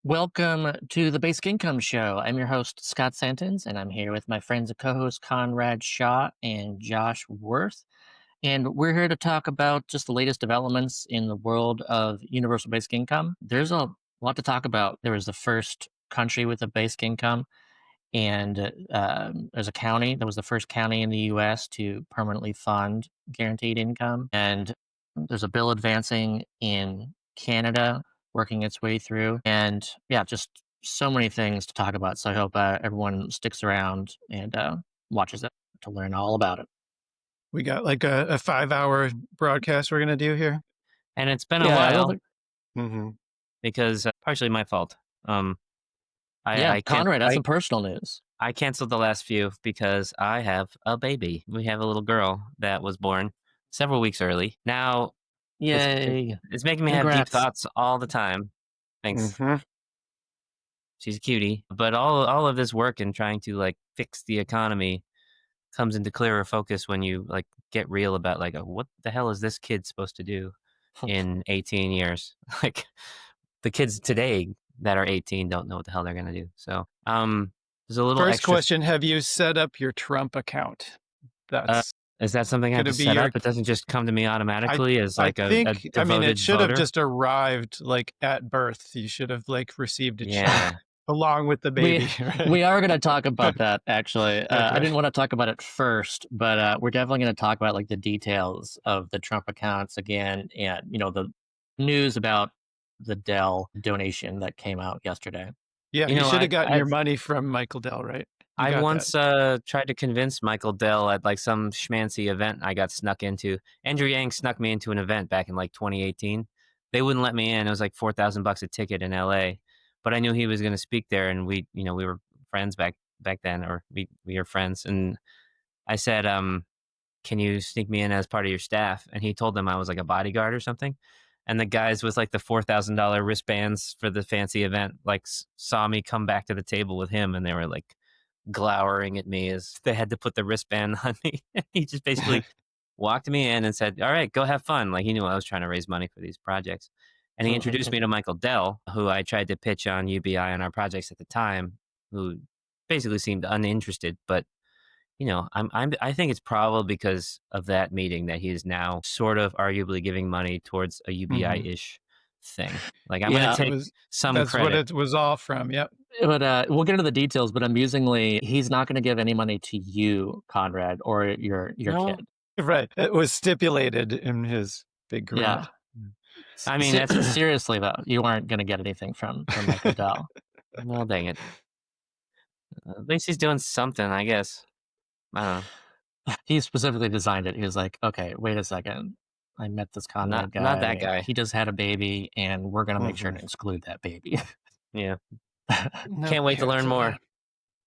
Welcome to the Basic Income Show. I'm your host, Scott Santens, and I'm here with my friends and co hosts, Conrad Shaw and Josh Worth. And we're here to talk about just the latest developments in the world of universal basic income. There's a lot to talk about. There was the first country with a basic income, and there's a county that was the first county in the US to permanently fund guaranteed income. And there's a bill advancing in Canada, working its way through. And yeah, just so many things to talk about. So I hope everyone sticks around and watches it to learn all about it. We got like a 5-hour broadcast we're going to do here. And it's been a Yeah, I don't while think, Mm-hmm. because partially my fault. yeah, I can't. Conrad, that's some personal news. I canceled the last few because I have a baby. We have a little girl that was born several weeks early. Now it's Yay. it's making me have deep Congrats. thoughts all the time. Thanks. Mm-hmm. She's a cutie, but all of this work and trying to like fix the economy comes into clearer focus when you like get real about like what the hell is this kid supposed to do in 18 years? Like the kids today that are 18 don't know what the hell they're gonna do. So there's a little First extra. question: have you set up your Trump account? That's Is that something I have going to to be set your. up? It doesn't just come to me I automatically as I like a think. I mean, devoted it should have voter. just arrived like at birth. You should have like received a check Yeah. along with the We baby. Right? we are going to talk about that actually. I Okay. didn't want to talk about it first, but we're definitely going to talk about like the details of the Trump accounts again, and the news about the Dell donation that came out yesterday. Yeah, You you know, should have gotten your I've money from Michael Dell, right? You I got that. once tried to convince Michael Dell at like some schmancy event I got snuck into. Andrew Yang snuck me into an event back in like 2018. They wouldn't let me in. It was like $4,000 a ticket in LA, but I knew he was going to speak there, and we were friends back then, or we were friends. And I said, can you sneak me in as part of your staff? And he told them I was like a bodyguard or something. And the guys with like the $4,000 wristbands for the fancy event like saw me come back to the table with him, and they were like glowering at me as they had to put the wristband on me. He just basically walked me in and said, "All right, go have fun." Like he knew I was trying to raise money for these projects. And he introduced me to Michael Dell, who I tried to pitch on UBI on our projects at the time, who basically seemed uninterested. But I think it's probably because of that meeting that he is now sort of arguably giving money towards a UBI-ish thing. Like I'm Yeah, going to take some That's what credit. it was all from. Yep. but we'll get into the details. But amusingly, he's not going to give any money to you, Conrad, or your No, kid. Right. It was stipulated in his big grant. Yeah. I mean that's Seriously though, you aren't going to get anything from Michael Dell. well, dang it. At least he's doing something, I guess. I don't know. He specifically designed it. He was like, okay, wait a second. I met this Conrad Not that guy. guy. He just had a baby, and we're going to make sure to Mhm. exclude that baby. Yeah. No Can't wait to learn cares more. about-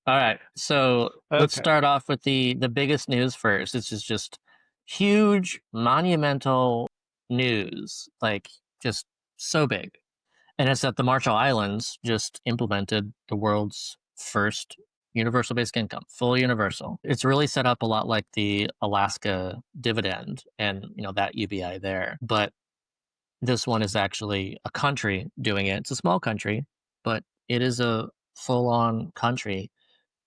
All right. So let's Okay. start off with the biggest news first. This is just huge, monumental news, like just so big. And it's that the Marshall Islands just implemented the world's first universal basic income, fully universal. It's really set up a lot like the Alaska dividend and that UBI there. But this one is actually a country doing it. It's a small country, but it is a full-on country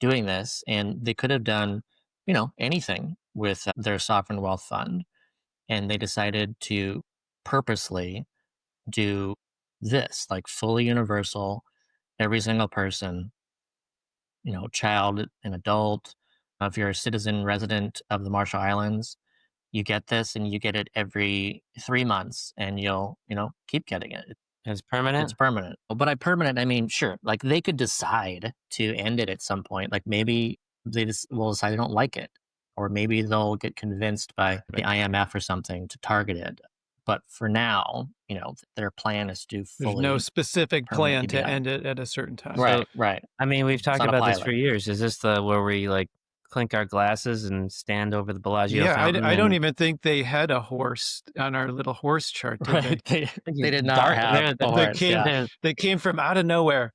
doing this, and they could have done, anything with their sovereign wealth fund, and they decided to purposely do this, like fully universal, every single person, child and adult. If you're a citizen resident of the Marshall Islands, you get this, and you get it every 3 months, and you'll, keep getting it. It's It's permanent. permanent. But by permanent, I mean, sure, like they could decide to end it at some point. Like maybe they just will decide they don't like it, or maybe they'll get convinced by the IMF or something to target it. But for now, their plan is to There's fully no specific permanent plan to UBI. end it at a certain time. Right, So, right. I mean, we've talked not a about this for pilot. years. Is this the where we like clink our glasses and stand over the Bellagio Yeah, fountain? I don't and- even think they had a horse on our little horse chart, did Right. They did not Dark- have they're- a they're- horse. came- Yeah. They're, they came from out of nowhere.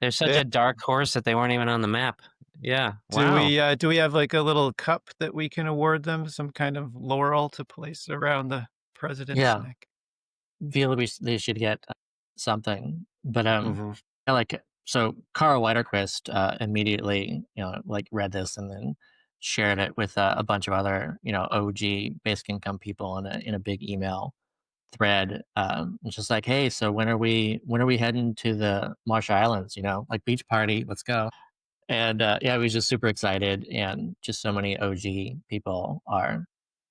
they're such Yeah. a dark horse that they weren't even on the map. Yeah. Do Wow. we have like a little cup that we can award them, some kind of laurel to place around the president's Yeah. neck? Feel they should get something. But Mhm. like so Carl Weiterquist immediately, like read this and then shared it with a bunch of other, OG basic income people in a big email thread. It's just like, hey, so when are we heading to the Marshall Islands? Like beach party, let's go. And yeah, he was just super excited, and just so many OG people are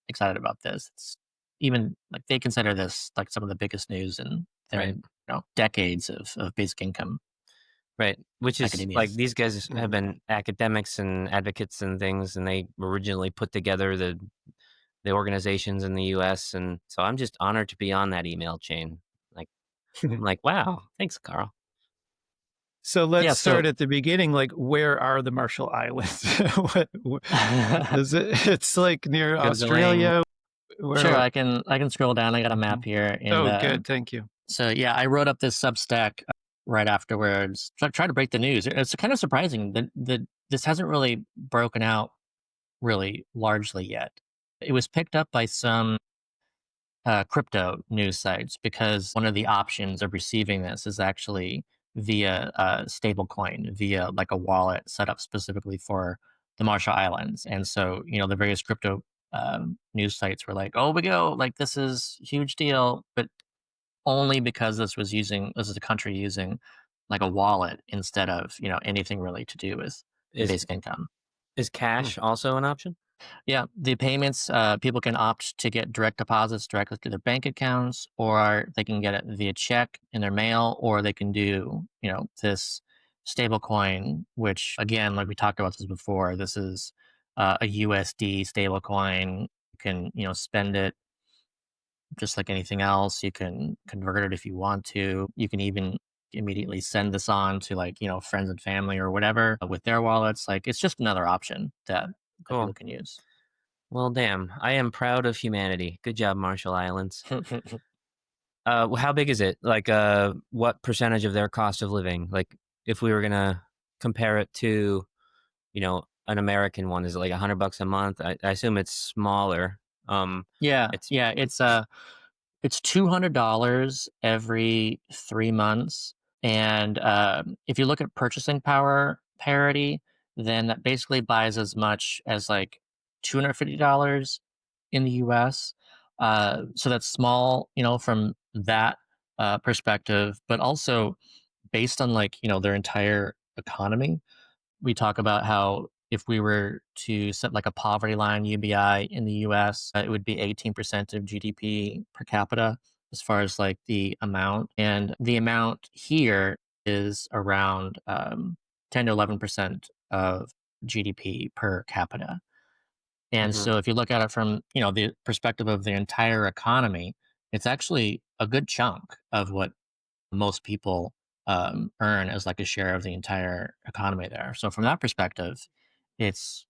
excited about this. It's even like they consider this like some of the biggest news in their Right. decades of basic income Right. Which is like academias. these guys have Mhm. been academics and advocates and things, and they originally put together the organizations in the US. And so I'm just honored to be on that email chain. Like I'm like, wow, thanks, Carl. So let's Yeah, start so at the beginning. Like, where are the Marshall Islands? Is it? It's like near Googling. Australia. Where? sure, I can scroll down. I got a map Mhm. here, and Oh, good. Thank you. so yeah, I wrote up this Substack right afterwards. Try to break the news. It's kind of surprising that this hasn't really broken out really largely yet. It was picked up by some crypto news sites because one of the options of receiving this is actually via stablecoin, via like a wallet set up specifically for the Marshall Islands. And so, the various crypto news sites were like, "Oh, we go! Like this is huge deal," but only because this is a country using like a wallet instead of anything really to do with Is basic income. is Hmm. cash also an option? Yeah, the payments, people can opt to get direct deposits directly to their bank accounts, or they can get it via check in their mail, or they can do, this stable coin, which again, like we talked about this before, this is a USD stable coin. You can, spend it just like anything else. You can convert it if you want to. You can even immediately send this on to like, friends and family or whatever with their wallets. Like it's just another option that people Cool. can use. Well, damn. I am proud of humanity. Good job, Marshall Islands. How big is it? Like, what percentage of their cost of living? Like, if we were gonna compare it to, an American one, is it like $100 a month? I assume it's smaller. Yeah, It's yeah, it's $200 every 3 months, and, if you look at purchasing power parity, then that basically buys as much as, like, $250 in the US, so that's small, from that, perspective, but also based on, like, their entire economy. We talk about how if we were to set like a poverty line UBI in the US, it would be 18% of GDP per capita as far as like the amount. And the amount here is around 10 to 11% of GDP per capita. And Mhm. so if you look at it from, the perspective of the entire economy, it's actually a good chunk of what most people earn as like a share of the entire economy there. So from that perspective, it's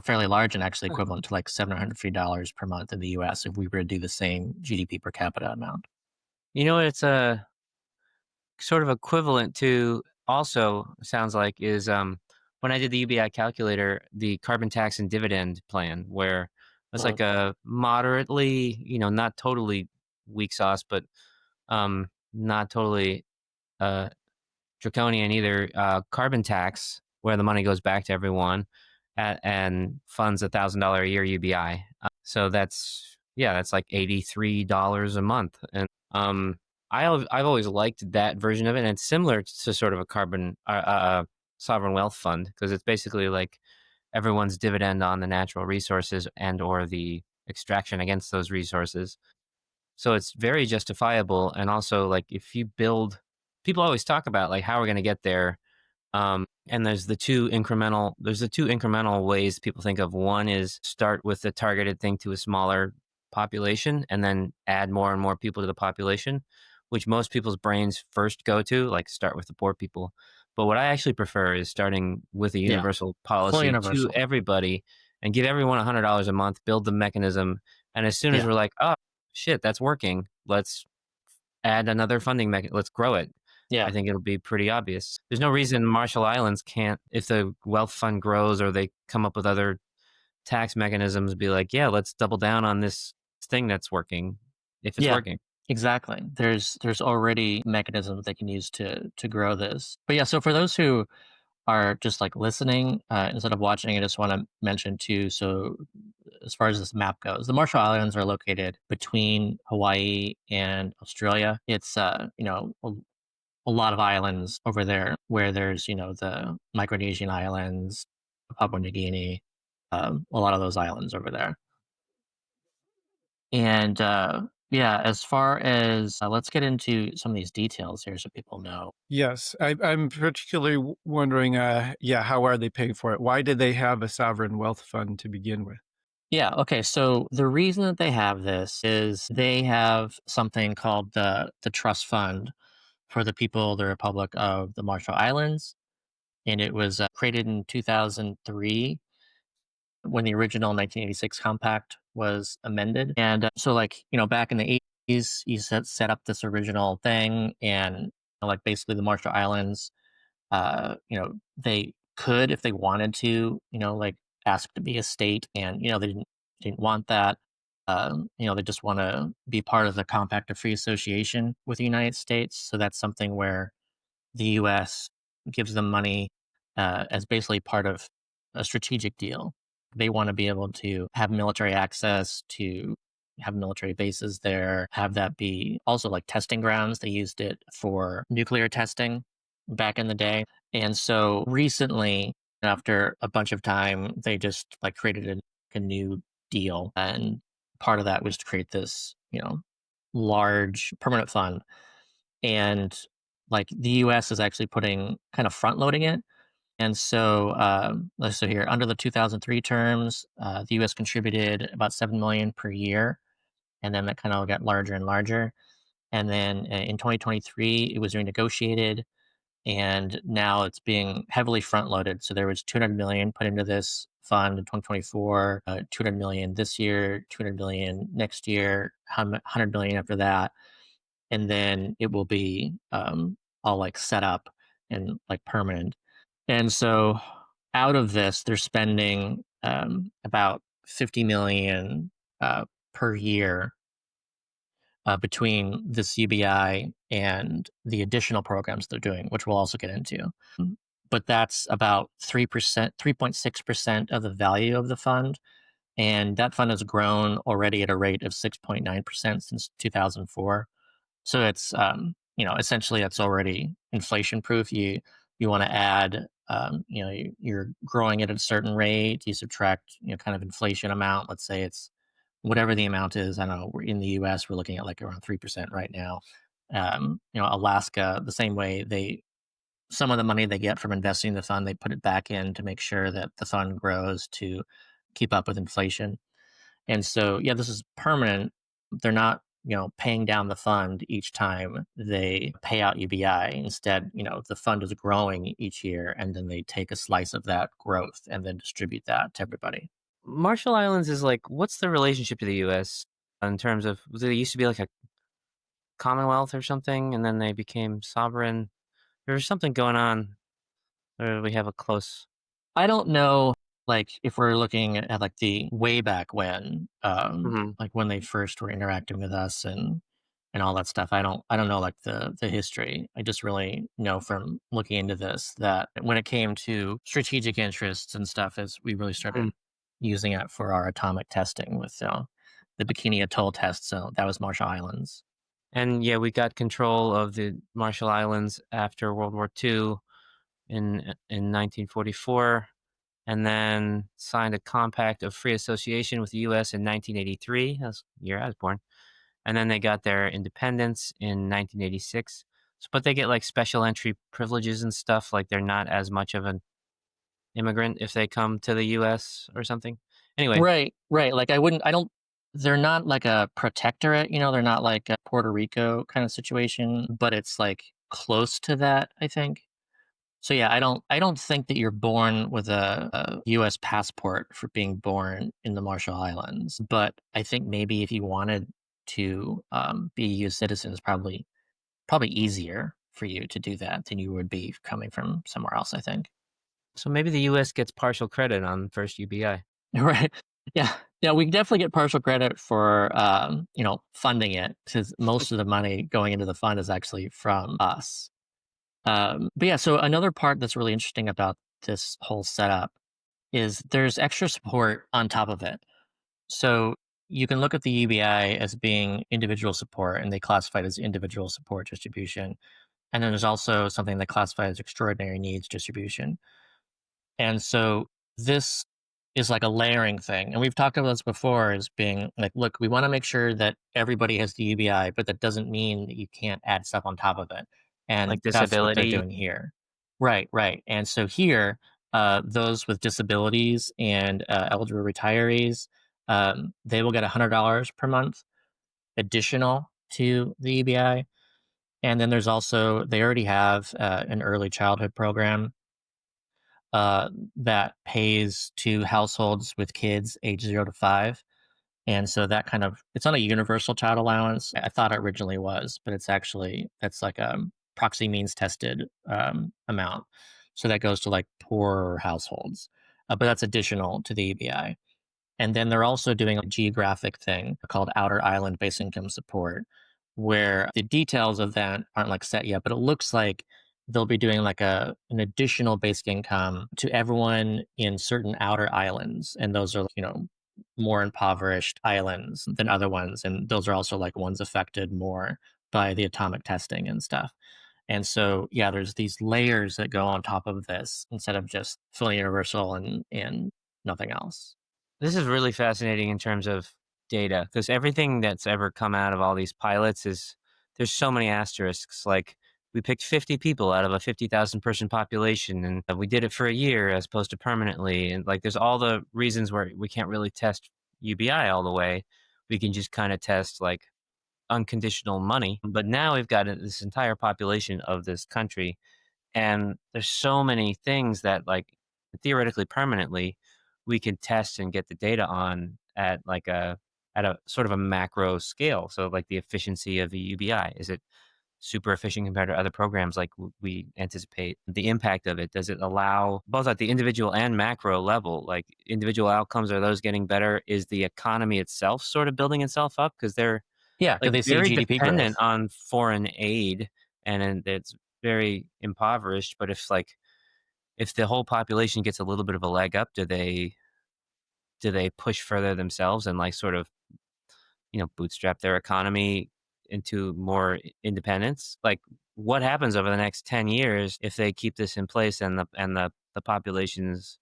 fairly large and actually equivalent to like $750 per month in the U.S. if we were to do the same GDP per capita amount. It's a sort of equivalent to. Also, sounds like is when I did the UBI calculator, the carbon tax and dividend plan, where it's Mhm. like a moderately, not totally weak sauce, but not totally uh, draconian either. Carbon tax, where the money goes back to everyone, and funds $1,000 a year UBI. So that's like $83 a month, and I've always liked that version of it, and it's similar to sort of a carbon sovereign wealth fund because it's basically like everyone's dividend on the natural resources and or the extraction against those resources. So it's very justifiable. And also, like, if you build, people always talk about like how we're going to get there. And there's the two incremental ways people think of. One is start with the targeted thing to a smaller population and then add more and more people to the population, which most people's brains first go to, like start with the poor people. But what I actually prefer is starting with a Yeah, universal full policy to universal. everybody and give everyone $100 a month, build the mechanism. And as soon as Yeah, we're like, oh, shit, that's working. Let's add another funding mechanism. Let's grow it. I yeah, think it'll be pretty obvious. There's no reason Marshall Islands can't, if the wealth fund grows or they come up with other tax mechanisms, be like, yeah, let's double down on this thing that's working if it's yeah. working. Exactly. There's already mechanisms they can use to grow this. But yeah, so for those who are just like listening instead of watching, I just want to mention too. So as far as this map goes, the Marshall Islands are located between Hawaii and Australia. It's a lot of islands over there where there's the Micronesian islands, Papua New Guinea, a lot of those islands over there. And yeah, as far as let's get into some of these details here so people know. Yes, I'm particularly wondering, yeah, how are they paying for it? Why did they have a sovereign wealth fund to begin with? Yeah, okay. So the reason that they have this is they have something called the trust fund for the people of the Republic of the Marshall Islands, and it was created in 2003 when the original 1986 compact was amended. And so, like, back in the 80s, you set up this original thing, and like basically the Marshall Islands, they could, if they wanted to, like ask to be a state, and they didn't want that. They just want to be part of the Compact of Free Association with the United States. So that's something where the U.S. gives them money as basically part of a strategic deal. They want to be able to have military access to have military bases there, have that be also like testing grounds. They used it for nuclear testing back in the day. And so recently, after a bunch of time, they just like created a new deal. And part of that was to create this, large permanent fund. And like the US is actually putting kind of front loading it. And so, let's see here, under the 2003 terms, the US contributed about 7 million per year. And then that kind of got larger and larger. And then in 2023, it was renegotiated, and now it's being heavily front loaded. So there was 200 million put into this fund in 2024, 200 million this year, 200 million next year, 100 million after that, and then it will be all like set up and like permanent. And so out of this, they're spending about 50 million per year between this UBI and the additional programs they're doing, which we'll also get into. But that's about 3%, 3.6% of the value of the fund. And that fund has grown already at a rate of 6.9% since 2004. So it's essentially it's already inflation proof. You want to add you're growing it at a certain rate. You subtract kind of inflation amount. Let's say it's whatever the amount is. I don't know. We're in the U.S. We're looking at like around 3% right now. Alaska the same way. They some of the money they get from investing in the fund, they put it back in to make sure that the fund grows to keep up with inflation. And so, yeah, this is permanent. They're not, paying down the fund each time they pay out UBI. Instead, the fund is growing each year, and then they take a slice of that growth and then distribute that to everybody. Marshall Islands is like, what's the relationship to the U.S. in terms of, was it used to be like a commonwealth or something, and then they became sovereign? There was something going on, or we have a close. I don't know, like if we're looking at like the way back when, Mhm. like when they first were interacting with us and all that stuff. I don't know like the history. I just really know from looking into this that when it came to strategic interests and stuff, as we really started Mm. using it for our atomic testing with the Bikini Atoll test. So that was Marshall Islands. And yeah, we got control of the Marshall Islands after World War II in 1944, and then signed a compact of free association with the U.S. in 1983. That's the year I was born. And then they got their independence in 1986. But they get like special entry privileges and stuff. Like they're not as much of an immigrant if they come to the U.S. or something. Anyway, Right, right. Like I don't. They're not like a protectorate. They're not like a Puerto Rico kind of situation, but it's like close to that, I think. So yeah, I don't think that you're born with a U.S. passport for being born in the Marshall Islands. But I think maybe if you wanted to be a U.S. citizen, it's probably easier for you to do that than you would be coming from somewhere else. I think. so maybe the U.S. gets partial credit on first UBI. Right. Yeah, we definitely get partial credit for funding it, because most of the money going into the fund is actually from us. But yeah, so another part that's really interesting about this whole setup is there's extra support on top of it. So you can look at the UBI as being individual support, and they classify it as individual support distribution. And then there's also something they classify as extraordinary needs distribution. And so this is like a layering thing. And we've talked about this before as being like, look, we want to make sure that everybody has the UBI, but that doesn't mean that you can't add stuff on top of it. And Like that's what they're disability. doing here. Right, right. And so here, those with disabilities and elderly retirees, they will get $100 per month additional to the UBI. And then there's also, they already have an early childhood program that pays to households with kids age 0 to 5. And so that kind of, it's not a universal child allowance. I thought it originally was, but it's actually, that's like a proxy means tested amount. So that goes to like poorer households, but that's additional to the EBI. And then they're also doing a geographic thing called outer island base income support, where the details of that aren't like set yet, but it looks like they'll be doing like an additional basic income to everyone in certain outer islands. And those are, more impoverished islands than other ones. And those are also like ones affected more by the atomic testing and stuff. And so, yeah, there's these layers that go on top of this instead of just fully universal and nothing else. This is really fascinating in terms of data, because everything that's ever come out of all these pilots is there's so many asterisks. Like we picked 50 people out of a 50,000 person population, and we did it for a year as opposed to permanently. And like there's all the reasons where we can't really test UBI all the way. We can just kind of test like unconditional money. But now we've got this entire population of this country, and there's so many things that like theoretically permanently we can test and get the data on at a sort of a macro scale. So like the efficiency of the UBI, is it super efficient compared to other programs like we anticipate? The impact of it, does it allow both at the individual and macro level, like individual outcomes, are those getting better? Is the economy itself sort of building itself up because they're Yeah, like because they see very GDP dependent growth. on foreign aid, and then it's very impoverished. But if the whole population gets a little bit of a leg up, do they push further themselves and like sort of bootstrap their economy into more independence? Like what happens over the next 10 years if they keep this in place and the population's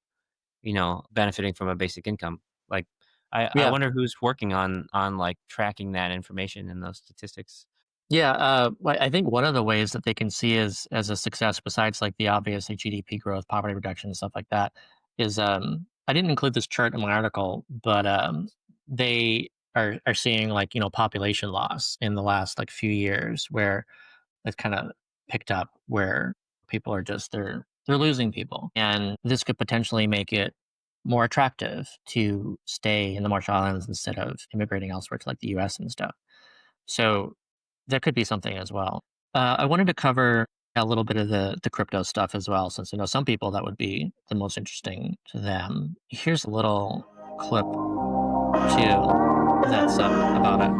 benefiting from a basic income? Like I Yeah, wonder who's working on like tracking that information and those statistics. yeah. I think one of the ways that they can see as a success, besides like the obvious like, GDP growth, poverty reduction, and stuff like that, is I didn't include this chart in my article, but they are seeing like population loss in the last like few years, where it's kind of picked up, where people are just they're losing people, and this could potentially make it more attractive to stay in the Marshall Islands instead of immigrating elsewhere to like the U.S. and stuff. So there could be something as well. I wanted to cover a little bit of the crypto stuff as well, since some people that would be the most interesting to them. Here's a little clip too that's about it.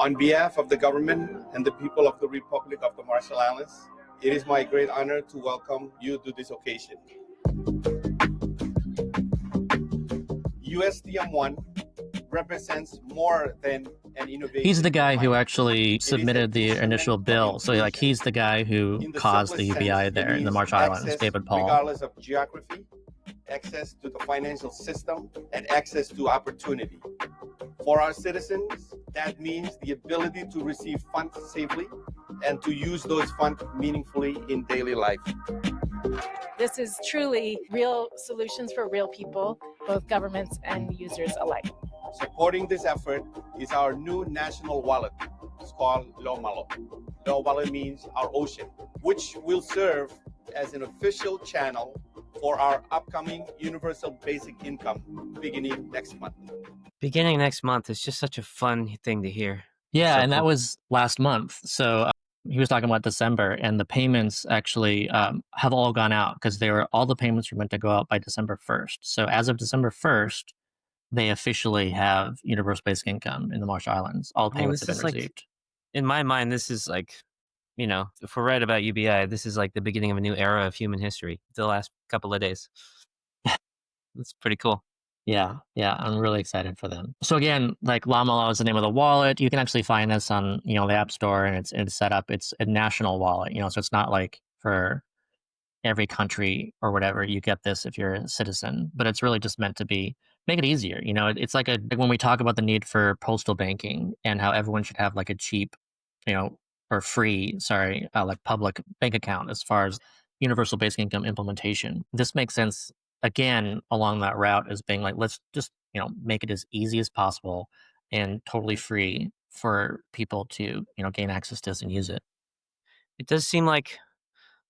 On behalf of the government and the people of the Republic of the Marshall Islands, it is my great honor to welcome you to this occasion. USDM1 represents more than an innovation. He's the guy who actually It is submitted an the instrument initial of bill. So like inclusion. he's the guy who In the caused the simplest UBI sense, there it in the means Marshall Islands, access, David Paul. regardless of geography, access to the financial system, and access to opportunity. For our citizens, that means the ability to receive funds safely and to use those funds meaningfully in daily life. This is truly real solutions for real people, both governments and users alike. Supporting this effort is our new national wallet. It's called Lomalo. Lo Wallet means our ocean, which will serve as an official channel for our upcoming universal basic income beginning next month. Beginning next month is just such a fun thing to hear. Yeah, So and that cool. was last month. So he was talking about December, and the payments actually have all gone out, because all the payments were meant to go out by December 1st. So as of December 1st, they officially have universal basic income in the Marshall Islands. All Well, payments this have been is like, received. in my mind, this is like, if we're right about UBI, this is like the beginning of a new era of human history. The last couple of days. It's pretty cool. Yeah, yeah, I'm really excited for them. So again, like Llama is the name of the wallet. You can actually find this on the App Store, and it's set up. It's a national wallet, so it's not like for every country or whatever. You get this if you're a citizen, but it's really just meant to make it easier. It's like when we talk about the need for postal banking and how everyone should have like a cheap, or free, sorry, like public bank account as far as universal basic income implementation. This makes sense again along that route as being like, let's just, make it as easy as possible and totally free for people to, gain access to this and use it. It does seem like,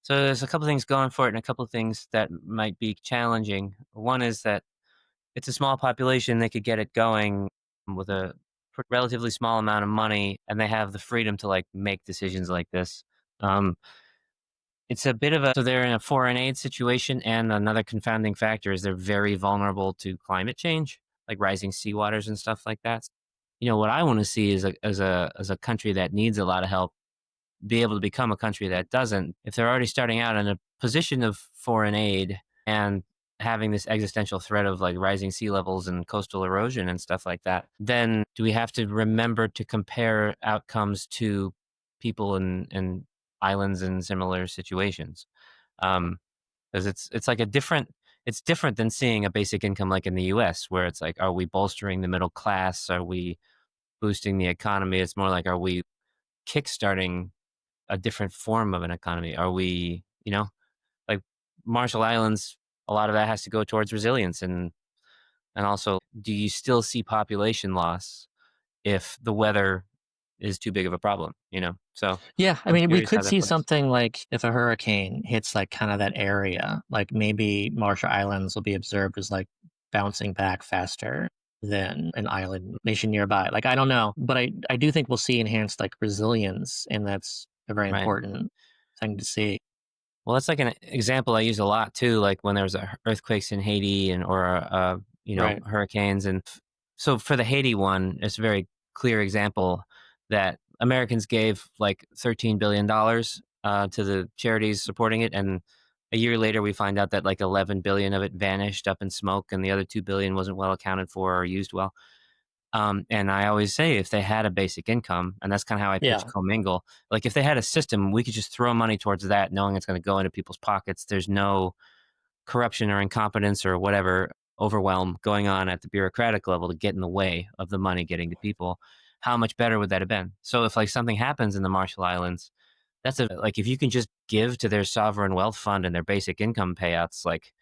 so there's a couple things going for it and a couple things that might be challenging. One is that it's a small population. They could get it going with a relatively small amount of money, and they have the freedom to like make decisions like this. Um, it's a bit of so they're in a foreign aid situation, and another confounding factor is they're very vulnerable to climate change, like rising seawaters and stuff like that. What I want to see is as a country that needs a lot of help be able to become a country that doesn't. If they're already starting out in a position of foreign aid and having this existential threat of like rising sea levels and coastal erosion and stuff like that, then do we have to remember to compare outcomes to people in islands in similar situations? Because it's like it's different than seeing a basic income like in the US, where it's like, are we bolstering the middle class? Are we boosting the economy? It's more like, are we kickstarting a different form of an economy? Are we, like Marshall Islands, a lot of that has to go towards resilience, and also, do you still see population loss if the weather is too big of a problem? So Yeah, I I'm mean, we curious how could that see plays. something like if a hurricane hits like kind of that area, like maybe Marshall Islands will be observed as like bouncing back faster than an island nation nearby. Like I don't know, but I do think we'll see enhanced like resilience, and that's a very Right. important thing to see. Well, that's like an example I use a lot too, like when there was earthquakes in Haiti or Right. hurricanes, and so for the Haiti one, it's a very clear example that Americans gave like $13 billion to the charities supporting it, and a year later we find out that like 11 billion of it vanished up in smoke, and the other 2 billion wasn't well accounted for or used well. And I always say if they had a basic income, and that's kind of how I pitch Yeah. commingle, like if they had a system, we could just throw money towards that, knowing it's going to go into people's pockets. There's no corruption or incompetence or whatever overwhelm going on at the bureaucratic level to get in the way of the money getting to people. How much better would that have been? So if like something happens in the Marshall Islands, like if you can just give to their sovereign wealth fund and their basic income payouts, like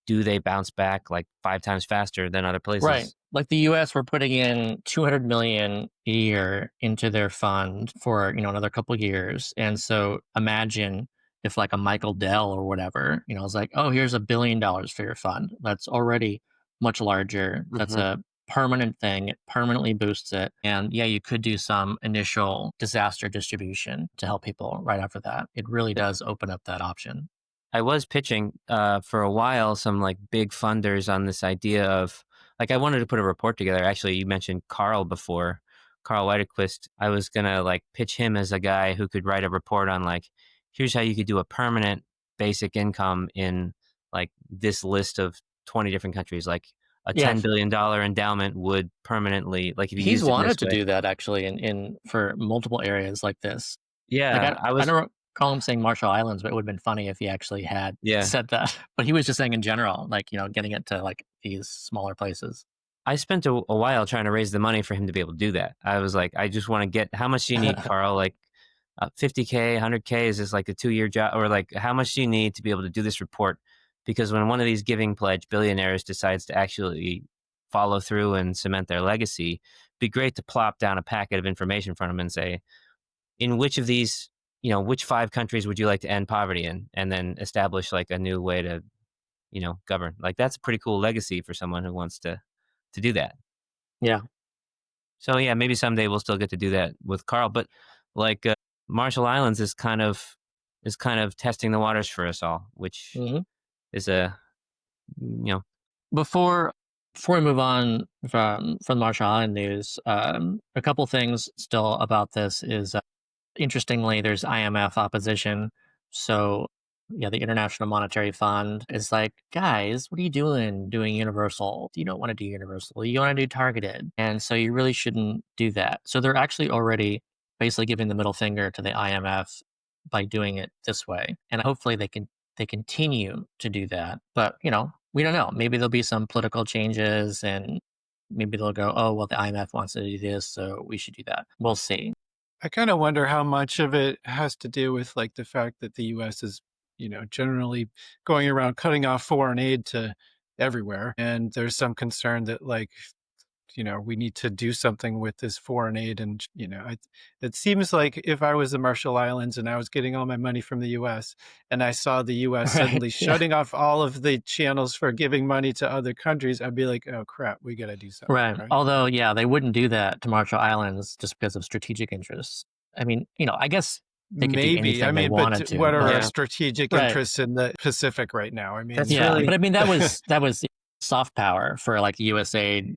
do they bounce back like 5 times faster than other Right. places? Like the US, we're putting in 200 million a year into their fund for, another couple years. And so imagine if like a Michael Dell or whatever, is like, oh, here's $1 billion for your fund. That's already much larger. That's Hmm. a permanent thing. It permanently boosts it. And yeah, you could do some initial disaster distribution to help people right after that. It really does open up that option. I was pitching for a while some like big funders on this idea of like I wanted to put a report together. Actually, you mentioned Carl before, Carl Whitequist. I was gonna like pitch him as a guy who could write a report on like here's how you could do a permanent basic income in like this list of 20 different countries. Like a Yeah. $10 billion endowment would permanently, like if you He's used it in this wanted to way. do that actually in for multiple areas like this. Like Yeah, I don't recall him saying Marshall Islands, but it would have been funny if he actually had yeah. said that. But he was just saying in general, like, getting it to like these smaller places. I spent a while trying to raise the money for him to be able to do that. I was like, I just want to get, how much do you need, Carl? Like 50K, 100K? Is this like a 2-year job? Or like, how much do you need to be able to do this report? Because when one of these giving pledge billionaires decides to actually follow through and cement their legacy, it'd be great to plop down a packet of information in front of them and say, in which of these, which 5 countries would you like to end poverty in? And then establish like a new way to, govern. Like that's a pretty cool legacy for someone who wants to do that. Yeah. So yeah, maybe someday we'll still get to do that with Carl. But like Marshall Islands is kind of testing the waters for us all, which hmm is a you know Before Before we move on from the Marshall Island news, a couple things still about this is interestingly, there's IMF opposition. So, yeah, the International Monetary Fund is like, guys, what are you doing universal? You don't want to do universal. You want to do targeted. And so you really shouldn't do that. So they're actually already basically giving the middle finger to the IMF by doing it this way. And hopefully they continue to do that. But, we don't know. Maybe there'll be some political changes and maybe they'll go, oh, well, the IMF wants to do this, so we should do that. We'll see. I kind of wonder how much of it has to do with like the fact that the U.S. is, generally going around cutting off foreign aid to everywhere. And there's some concern that like, we need to do something with this foreign aid. And, it seems like if I was the Marshall Islands and I was getting all my money from the U.S. and I saw the U.S. suddenly Right. shutting off all of the channels for giving money to other countries, I'd be like, oh crap, we got to do something. Right. Although, yeah, they wouldn't do that to Marshall Islands just because of strategic interests. I mean, I guess they could do Maybe. anything I they mean, wanted but to. what are but- our strategic Right. interests in the Pacific right now? I mean, That's yeah, really- but I mean that was soft power for like USAID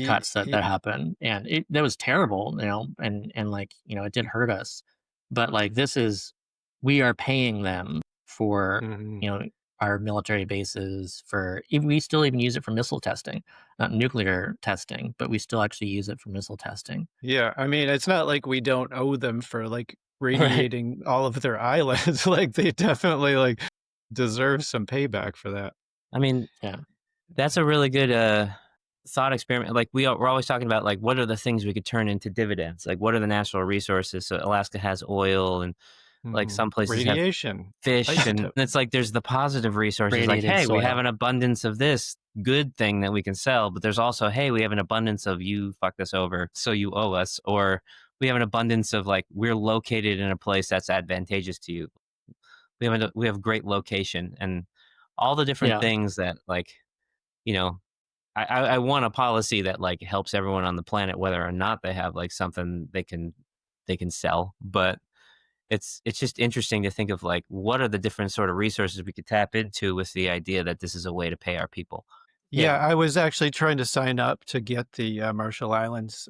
cuts that happened, and that was terrible, and like it did hurt us, but like we are paying them for Mhm. our military bases we still even use it for missile testing, not nuclear testing, but we still actually use it for missile testing. Yeah, I mean, it's not like we don't owe them for like radiating all of their islands. Like they definitely like deserve some payback for that. I mean, Yeah. that's a really good thought experiment. Like we're always talking about like what are the things we could turn into dividends? Like what are the natural resources? So Alaska has oil and like some places have Radiation, fish, and isotope. it's like there's the positive resources. Like, Radiated hey, we have soil. an abundance of this good thing that we can sell, but there's also, hey, we have an abundance of you fucked us over, so you owe us, or we have an abundance of like we're located in a place that's advantageous to you. We have great location and all the different Yeah. things that like, I want a policy that like helps everyone on the planet, whether or not they have like something they can sell. But it's just interesting to think of like what are the different sort of resources we could tap into with the idea that this is a way to pay our people. Yeah, Yeah. I was actually trying to sign up to get the Marshall Islands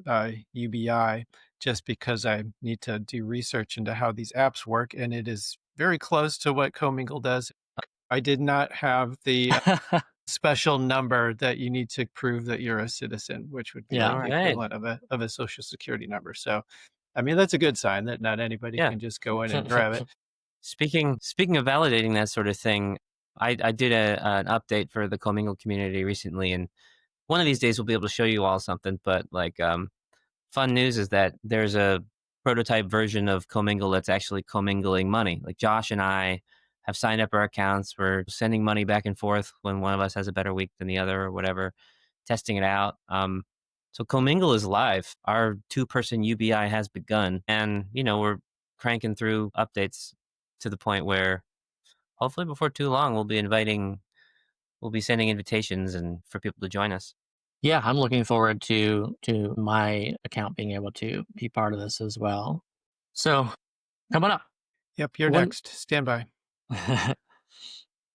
UBI just because I need to do research into how these apps work, and it is very close to what Commingle does. I did not have the special number that you need to prove that you're a citizen, which would be Yeah. like the Alright. equivalent of a social security number. So, I mean, that's a good sign that not anybody Yeah. can just go in and grab it. Speaking of validating that sort of thing, I did an update for the Commingle community recently, and one of these days we'll be able to show you all something. But like, fun news is that there's a prototype version of Commingle that's actually commingling money. Like Josh and I have signed up our accounts. We're sending money back and forth when one of us has a better week than the other or whatever, testing it out. So Commingle is live. Our 2-person UBI has begun, and we're cranking through updates to the point where hopefully before too long we'll be sending invitations and for people to join us. Yeah, I'm looking forward to my account being able to be part of this as well. So, coming up. Yep, you're One- next. Stand by.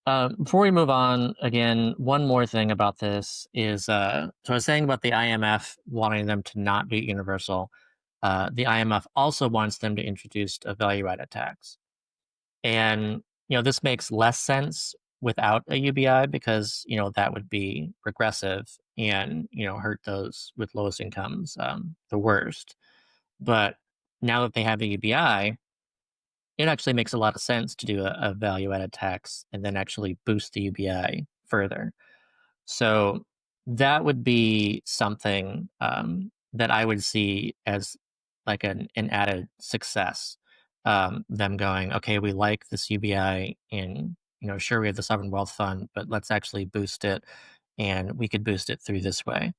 Before we move on, again, one more thing about this is so I was saying about the IMF wanting them to not be universal. The IMF also wants them to introduce a value-added tax, and this makes less sense without a UBI because that would be regressive and hurt those with lowest incomes the worst. But now that they have a UBI, it actually makes a lot of sense to do a value added tax and then actually boost the UBI further. So that would be something that I would see as like an added success. Them going, okay, we like this UBI, and sure we have the sovereign wealth fund, but let's actually boost it, and we could boost it through this way.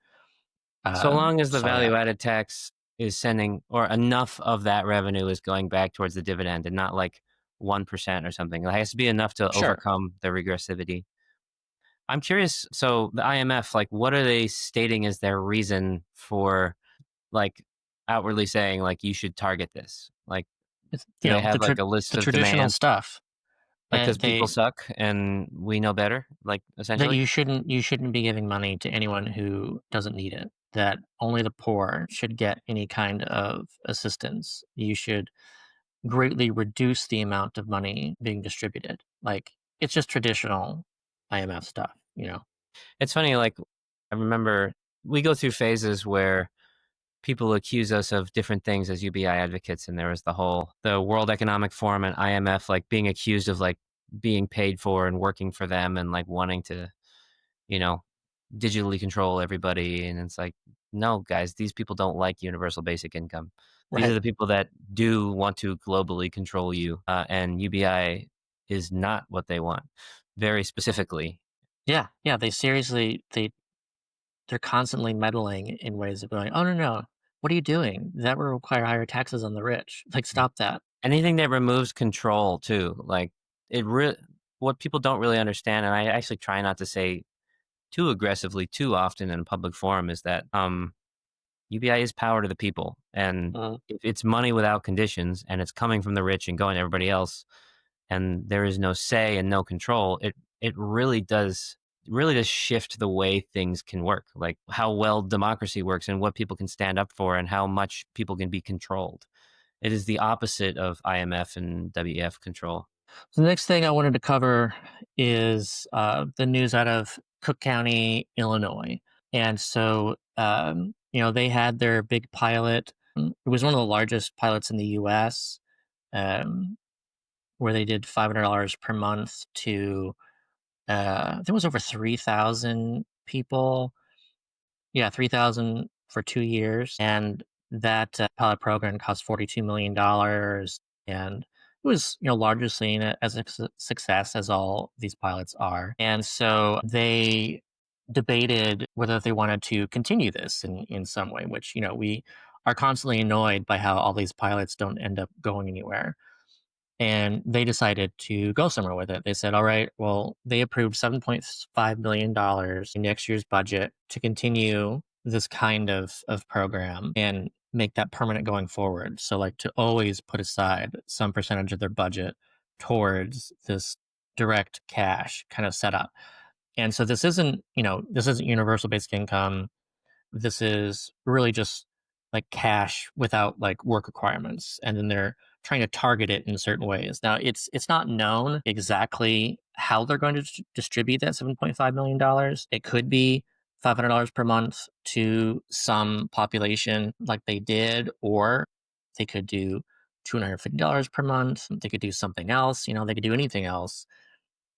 So long as the so, yeah. value-added tax is sending, or enough of that revenue is going back towards the dividend and not like 1% or something. It has to be enough to Sure. overcome the regressivity. I'm curious, so the IMF, like what are they stating as their reason for like outwardly saying like you should target this? Like It's, do they have the like a list the of traditional demands? stuff. because people they suck and we know better, like that essentially. you shouldn't be giving money to anyone who doesn't need it. That only the poor should get any kind of assistance. You should greatly reduce the amount of money being distributed. Like it's just traditional IMF stuff. It's funny, like I remember we go through phases where people accuse us of different things as UBI advocates, and there was the World Economic Forum and IMF like being accused of like being paid for and working for them and like wanting to, you know, digitally control everybody. And it's like, no, guys, these people don't like universal basic income. These are Right. the people that do want to globally control you, and UBI is not what they want, very specifically. Yeah, yeah. They're constantly meddling in ways of going, oh no, what are you doing? That will require higher taxes on the rich. Like stop that. Anything that removes control too, like what people don't really understand, and I actually try not to say too aggressively too often in a public forum, is that UBI is power to the people, and Mhm. if it's money without conditions and it's coming from the rich and going to everybody else, and there is no say and no control, it really does shift the way things can work, like how well democracy works and what people can stand up for and how much people can be controlled. It is the opposite of IMF and WEF control. So the next thing I wanted to cover is the news out of Cook County, Illinois. And so, they had their big pilot. It was one of the largest pilots in the US, um, where they did $500 per month to, I think it was over 3,000 people. Yeah, 3,000 for 2 years, and that, pilot program cost $42 million, and it was, largely seen as a success, as all these pilots are, and so they debated whether they wanted to continue this in some way, which, we are constantly annoyed by how all these pilots don't end up going anywhere. And they decided to go somewhere with it. They said, all right, well, they approved $7.5 million in next year's budget to continue this kind of program and make that permanent going forward. So, like, to always put aside some percentage of their budget towards this direct cash kind of setup. And so this isn't universal basic income. This is really just like cash without like work requirements, and then they're trying to target it in certain ways. Now it's not known exactly how they're going to distribute that $7.5 million. It could be $500 per month to some population like they did, or they could do $250 per month. They could do something else. They could do anything else.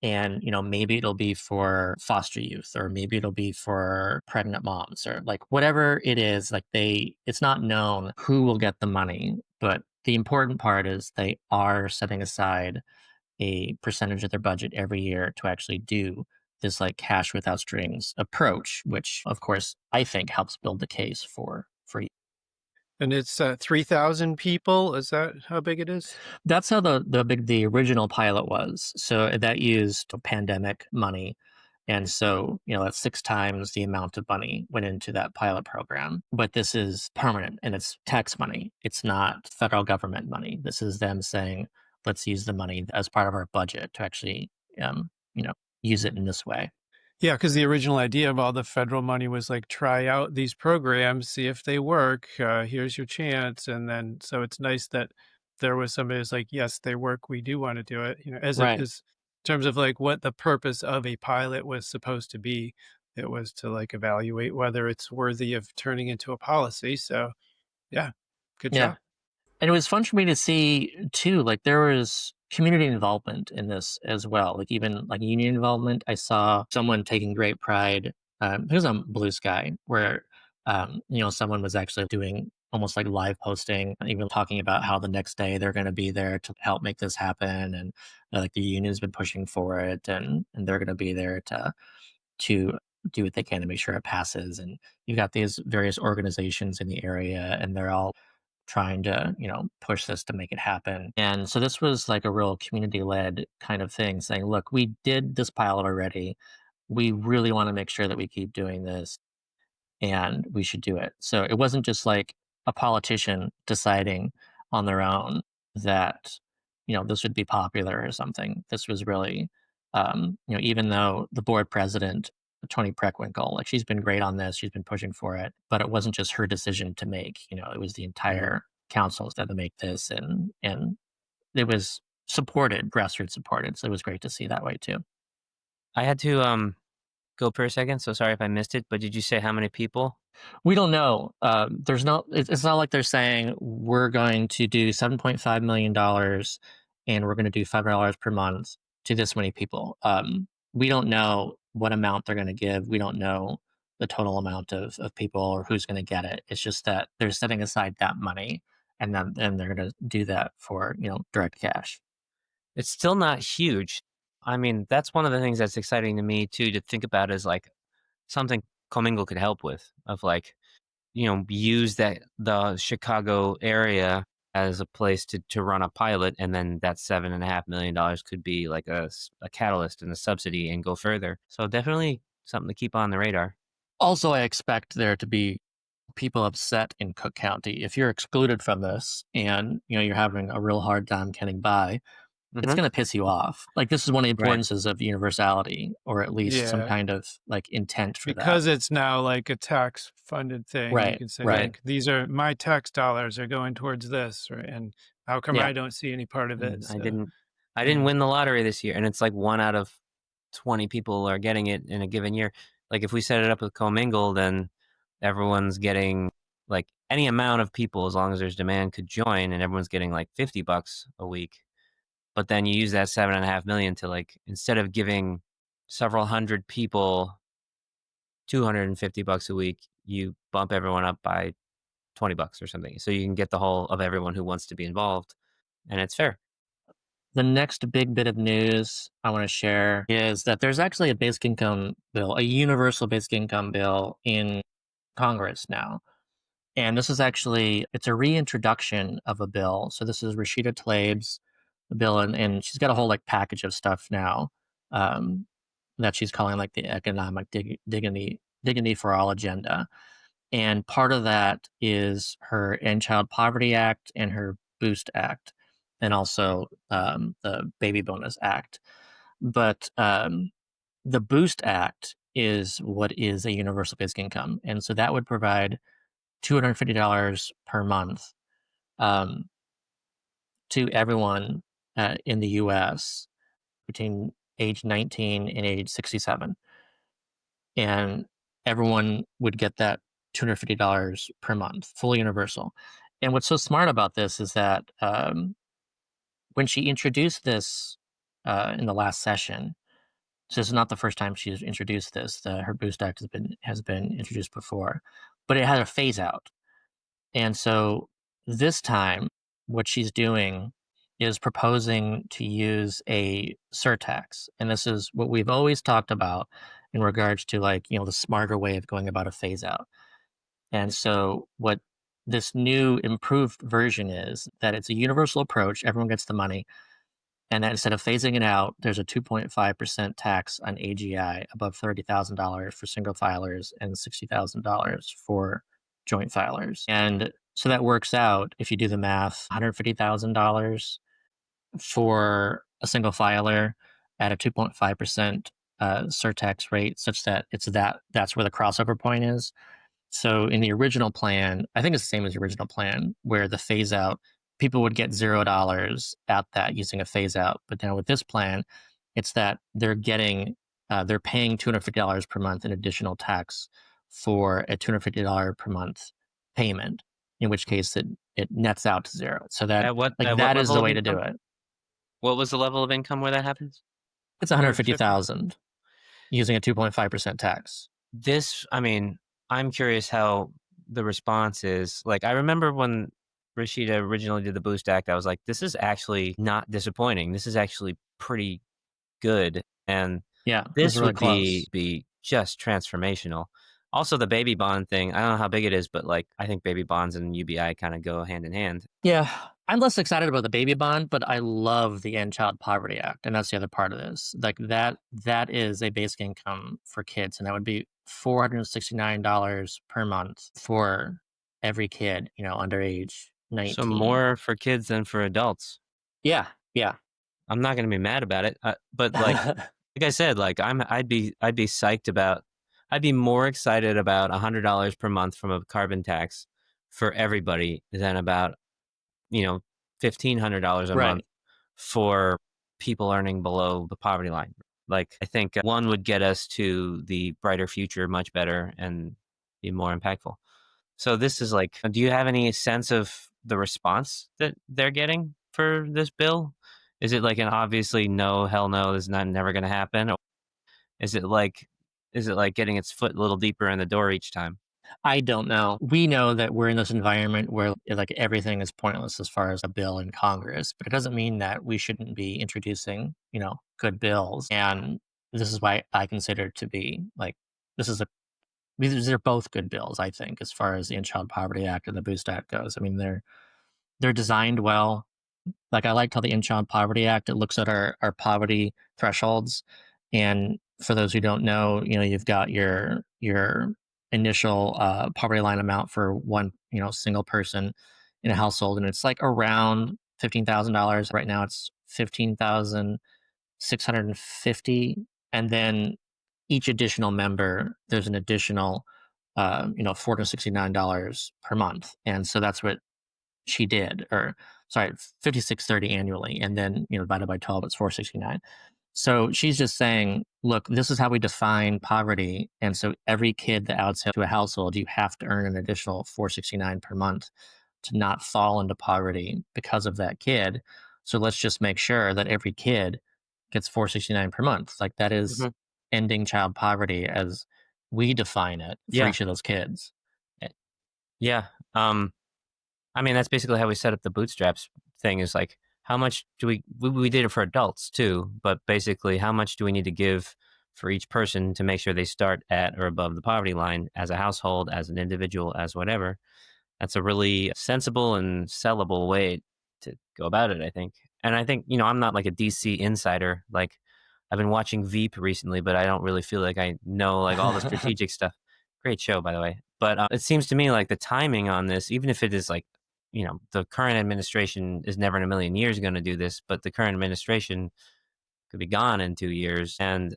And maybe it'll be for foster youth, or maybe it'll be for pregnant moms, or like whatever it is. Like it's not known who will get the money, but the important part is they are setting aside a percentage of their budget every year to actually do this like cash without strings approach, which of course I think helps build the case for you. And it's 3,000 people. Is that how big it is? That's how the original pilot was. So that used pandemic money. And so, that's 6 times the amount of money went into that pilot program. But this is permanent and it's tax money. It's not federal government money. This is them saying, let's use the money as part of our budget to actually, um, you know, use it in this way. Yeah, because the original idea of all the federal money was like, try out these programs, see if they work. Here's your chance. And then, so it's nice that there was somebody who's like, yes, they work. We do want to do it. As it Right. is in terms of like what the purpose of a pilot was supposed to be. It was to like evaluate whether it's worthy of turning into a policy. So yeah, good Yeah. job. And it was fun for me to see too, like there was community involvement in this as well. Like even like union involvement. I saw someone taking great pride. It was on Blue Sky where, someone was actually doing almost like live posting, even talking about how the next day they're going to be there to help make this happen. And like the union's been pushing for it, and they're going to be there to do what they can to make sure it passes. And you've got these various organizations in the area, and they're all trying to, push this to make it happen. And so this was like a real community led kind of thing, saying, look, we did this pilot already. We really want to make sure that we keep doing this, and we should do it. So it wasn't just like a politician deciding on their own that this would be popular or something. This was really, even though the board president, Tony Preckwinkle, like she's been great on this, she's been pushing for it, but it wasn't just her decision to make. It was the entire council that had to make this, and it was supported, grassroots supported. So it was great to see that way too. I had to go per second, so sorry if I missed it, but did you say how many people? We don't know. It's not like they're saying we're going to do $7.5 million and we're going to do $5 per month to this many people. We don't know what amount they're going to give. We don't know the total amount of people or who's going to get it. It's just that they're setting aside that money and then they're going to do that for, direct cash. It's still not huge. I mean, that's one of the things that's exciting to me too, to think about is like something Commingle could help with, of like, use the Chicago area as a place to run a pilot, and then that $7.5 million could be like a catalyst and a subsidy and go further. So definitely something to keep on the radar. Also, I expect there to be people upset in Cook County. If you're excluded from this and you're having a real hard time getting by, it's going to piss you off. Like, this is one of the importances of universality, or at least some kind of like intent for that. Because it's now like a tax funded thing. Right. You can say Right. like, these are my tax dollars are going towards this, right? And how come I don't see any part of it? I didn't win the lottery this year, and it's like 1 out of 20 people are getting it in a given year. Like if we set it up with Commingle, then everyone's getting like any amount of people, as long as there's demand, could join, and everyone's getting like $50 a week. But then you use that $7.5 million to, like, instead of giving several hundred people $250 a week, you bump everyone up by $20 or something. So you can get the whole of everyone who wants to be involved, and it's fair. The next big bit of news I want to share is that there's actually a basic income bill, a universal basic income bill in Congress now. And this is actually, it's a reintroduction of a bill. So this is Rashida Tlaib's bill, and she's got a whole like package of stuff now that she's calling like the economic dignity for all agenda. And part of that is her End Child Poverty Act and her Boost Act, and also the Baby Bonus Act. But the Boost Act is what is a universal basic income. And so that would provide $250 per month to everyone in the U.S. between age 19 and age 67. And everyone would get that $250 per month, fully universal. And what's so smart about this is that when she introduced this in the last session, so this is not the first time she's introduced this. Her Boost Act has been introduced before, but it had a phase out. And so this time, what she's doing is proposing to use a surtax. And this is what we've always talked about in regards to like, the smarter way of going about a phase out. And so what this new improved version is that it's a universal approach. Everyone gets the money. And that instead of phasing it out, there's a 2.5% tax on AGI above $30,000 for single filers and $60,000 for joint filers. And so that works out, if you do the math, $150,000 for a single filer at a 2.5% surtax rate, such that that's where the crossover point is. So in the original plan, I think it's the same as the original plan, where the phase out, people would get $0 at that using a phase out. But now with this plan, it's that they're paying $250 per month in additional tax for a $250 per month payment, in which case it nets out to zero. So that that is the way to do it. What was the level of income where that happens? It's $150,000 using a 2.5% tax. I'm curious how the response is. Like, I remember when Rashida originally did the Boost Act, I was like, this is actually not disappointing. This is actually pretty good. And this really would be just transformational. Also, the baby bond thing, I don't know how big it is, but like, I think baby bonds and UBI kind of go hand in hand. Yeah, I'm less excited about the baby bond, but I love the End Child Poverty Act. And that's the other part of this. Like that is a basic income for kids. And that would be $469 per month for every kid, under age 19. So more for kids than for adults. Yeah. Yeah. I'm not going to be mad about it. But like I said, like I'd be psyched about. I'd be more excited about $100 per month from a carbon tax for everybody than about $1,500 a month Right. for people earning below the poverty line. Like I think one would get us to the brighter future much better and be more impactful. So this is like, do you have any sense of the response that they're getting for this bill? Is it like an obviously no, hell no, this is never going to happen? Or is it like getting its foot a little deeper in the door each time? I don't know. We know that we're in this environment where like everything is pointless as far as a bill in Congress, but it doesn't mean that we shouldn't be introducing, good bills. And this is why I consider it to be like this is a these are both good bills, I think, as far as the End Child Poverty Act and the Boost Act goes. I mean, they're designed well. Like I liked how the End Child Poverty Act, it looks at our poverty thresholds. And for those who don't know, you've got your initial poverty line amount for one, single person in a household, and it's like around $15,000. Right now it's 15,650, and then each additional member, there's an additional $469 per month. And so that's what she did, or sorry, 5630 annually, and then divided by 12, it's 469. So she's just saying, look, this is how we define poverty, and so every kid that adds to a household, you have to earn an additional 469 per month to not fall into poverty because of that kid. So let's just make sure that every kid gets 469 per month. Like that is Mhm. ending child poverty as we define it for Yeah. each of those kids. Yeah. I mean, that's basically how we set up the bootstraps thing is like, how much do we did it for adults too, but basically how much do we need to give for each person to make sure they start at or above the poverty line as a household, as an individual, as whatever. That's a really sensible and sellable way to go about it, I think. And I think, I'm not like a DC insider. Like I've been watching Veep recently, but I don't really feel like I know like all the strategic stuff. Great show, by the way. But it seems to me like the timing on this, even if it is like, the current administration is never in a million years going to do this, but the current administration could be gone in 2 years. And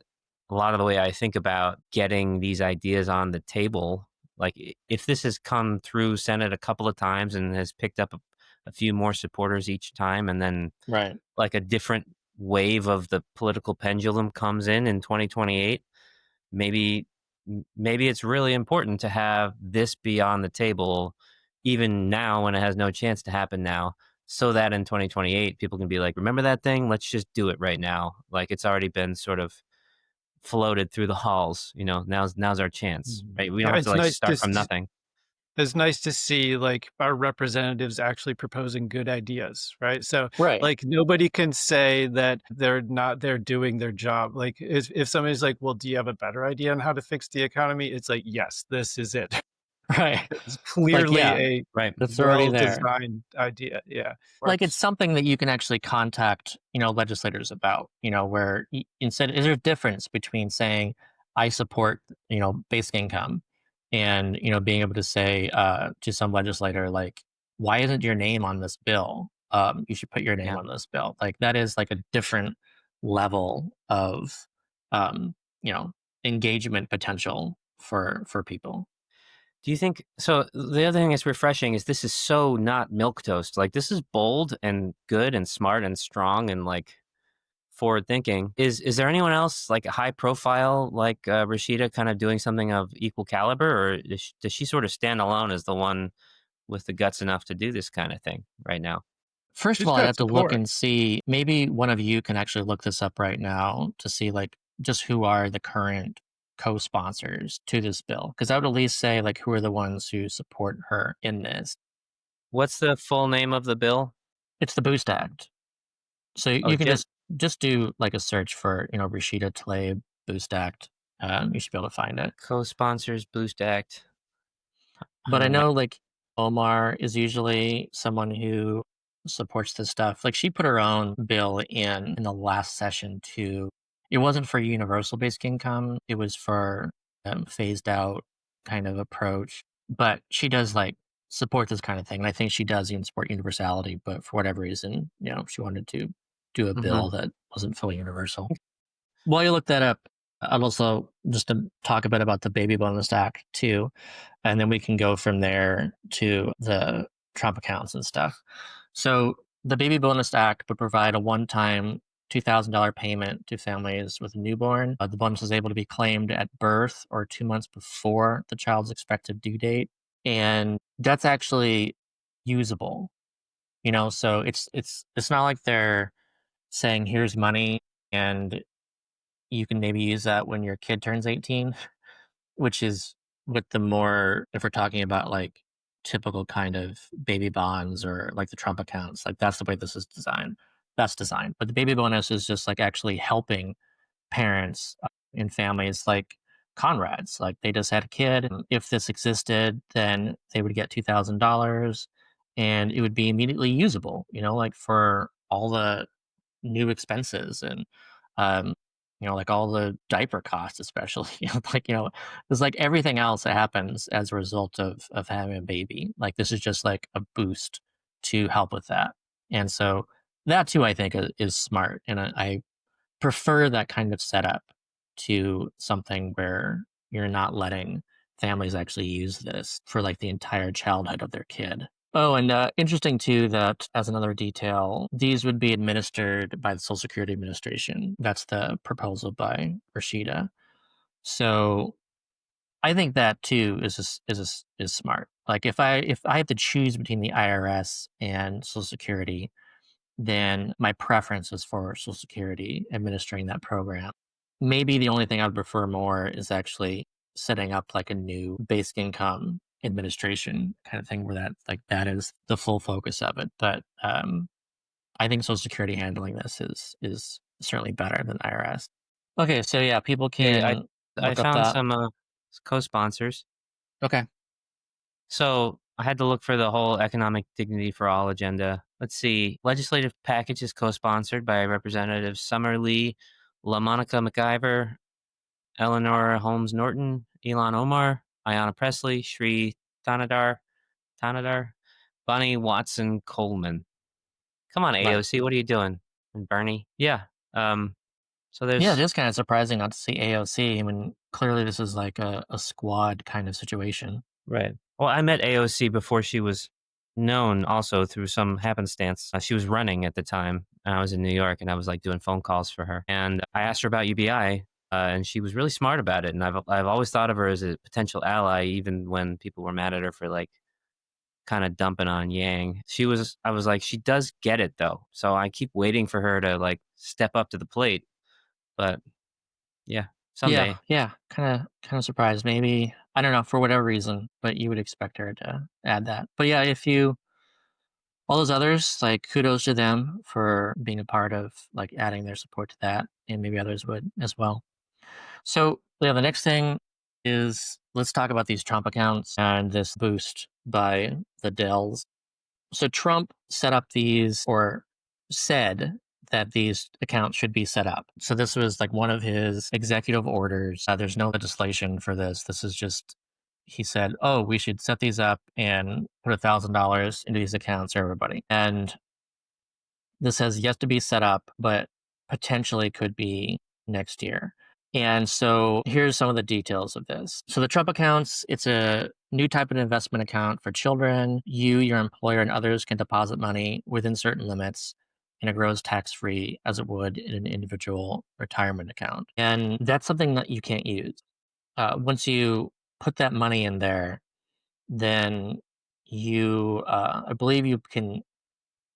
a lot of the way I think about getting these ideas on the table, like if this has come through Senate a couple of times and has picked up a few more supporters each time, and then Right. like a different wave of the political pendulum comes in 2028, maybe it's really important to have this be on the table even now when it has no chance to happen now, so that in 2028 people can be like, remember that thing, let's just do it right now. Like it's already been sort of floated through the halls. Now's our chance, right? We don't Yeah, have to like start from nothing. it's nice to see like our representatives actually proposing good ideas, right? So Right. like nobody can say that they're doing their job. Like if somebody's like, well, do you have a better idea on how to fix the economy? It's like, yes, this is it. Right. It's Like, clearly yeah, a Right. that's already there. well-designed idea. Yeah. Like it's something that you can actually contact, legislators about, where instead, is there a difference between saying, I support, basic income and, being able to say to some legislator, like, why isn't your name on this bill? You should put your name Yeah. on this bill. Like that is like a different level of, um, you know, engagement potential for people. Do you think so? The other thing that's refreshing is this is so not milk toast. Like this is bold and good and smart and strong and like forward thinking. Is there anyone else like a high profile like Rashida kind of doing something of equal caliber, or does she sort of stand alone as the one with the guts enough to do this kind of thing right now? First of She's all, I'd got have to look support. and see. Maybe one of you can actually look this up right now to see like just who are the current co-sponsors to this bill, because I would at least say like who are the ones who support her in this. What's the full name of the bill? It's the Boost Act. So Oh, you can just do like a search for Rashida Tlaib Boost Act. You should be able to find it. co-sponsors Boost Act. But I know like Omar is usually someone who supports this stuff. Like she put her own bill in the last session too. It wasn't for universal basic income. It was for phased out kind of approach. But she does like support this kind of thing. And I think she does even support universality, but for whatever reason, she wanted to do a bill that wasn't fully universal. While you look that up, I'd also just to talk a bit about the baby bonus act too, and then we can go from there to the Trump accounts and stuff. So the baby bonus act would provide a one-time $2,000 payment to families with a newborn. The bonus is able to be claimed at birth or 2 months before the child's expected due date, and that's actually usable. So it's not like they're saying here's money and you can maybe use that when your kid turns 18, which is with the more, if we're talking about like typical kind of baby bonds or like the Trump accounts, like that's the way this is designed. That's designed. But the baby bonus is just like actually helping parents in families like Conrad's. Like they just had a kid. And if this existed, then they would get $2,000 and it would be immediately usable, like for all the new expenses and um like all the diaper costs especially there's like everything else that happens as a result of having a baby. Like this is just like a boost to help with that. And so that too I think is smart, and I prefer that kind of setup to something where you're not letting families actually use this for like the entire childhood of their kid. Oh, and interesting too that as another detail, these would be administered by the Social Security Administration. That's the proposal by Rashida. So I think that too is smart. Like if I have to choose between the IRS and Social Security, then my preference is for Social Security administering that program. Maybe the only thing I would prefer more is actually setting up like a new basic income administration kind of thing where that is the full focus of it. But I think Social Security handling this is certainly better than IRS. Okay, so yeah, people Hey, can I look up found that. some co-sponsors. Okay. So I had to look for the whole economic dignity for all agenda. Let's see. Legislative package is co-sponsored by Representatives Summer Lee, LaMonica McIver, Eleanor Holmes Norton, Elon Omar, Ayanna Presley, Sri Tanadar, Bonnie Watson Coleman. Come on, Right. AOC, what are you doing? And Bernie. Yeah. So Yeah, it there's is kind of surprising not to see AOC. I mean, clearly this is like a squad kind of situation. right. Well, I met AOC before she was known also through some happenstance. She was running at the time. And I was in New York and I was like doing phone calls for her. And I asked her about UBI and she was really smart about it. And I've always thought of her as a potential ally, even when people were mad at her for like kind of dumping on Yang. I was like, she does get it though. So I keep waiting for her to like step up to the plate. But yeah, someday. Yeah, kind of surprised. Maybe I don't know for whatever reason, but you would expect her to add that. But yeah, if you all those others, like kudos to them for being a part of like adding their support to that, and maybe others would as well. So yeah, the next thing is let's talk about these Trump accounts and this boost by the Dells. So Trump set up these or said that these accounts should be set up. So this was like one of his executive orders. There's no legislation for this. This is just, he said, oh, we should set these up and put $1,000 into these accounts for everybody. And this has yet to be set up, but potentially could be next year. And so here's some of the details of this. So the Trump accounts, it's a new type of investment account for children. You, your employer, and others can deposit money within certain limits, and it grows tax-free as it would in an individual retirement account. And that's something that you can't use. Once you put that money in there, then you, I believe you can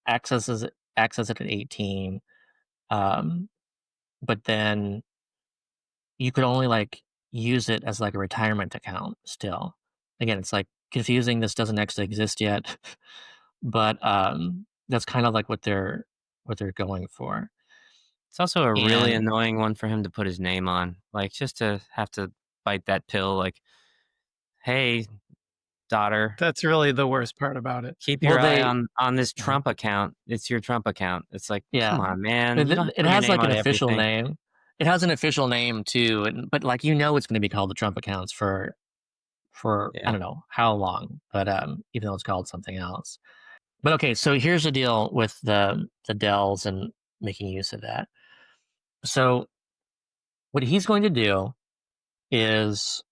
access it at 18, but then you could only like use it as like a retirement account still. Again, it's like confusing. This doesn't actually exist yet, but that's kind of like what they're going for. It's also a really And annoying one for him to put his name on. Like just to have to bite that pill like, hey, daughter, That's really the worst part about it. keep well, your eye they on this Trump account. It's your Trump account. It's like, come yeah, on, man. it, You don't have to it put your has name like an on official everything. name. It has an official name too, but like it's going to be called the Trump accounts for I Yeah. don't know how long, but even though it's called something else. But okay, so here's the deal with the Dells and making use of that. So what he's going to do is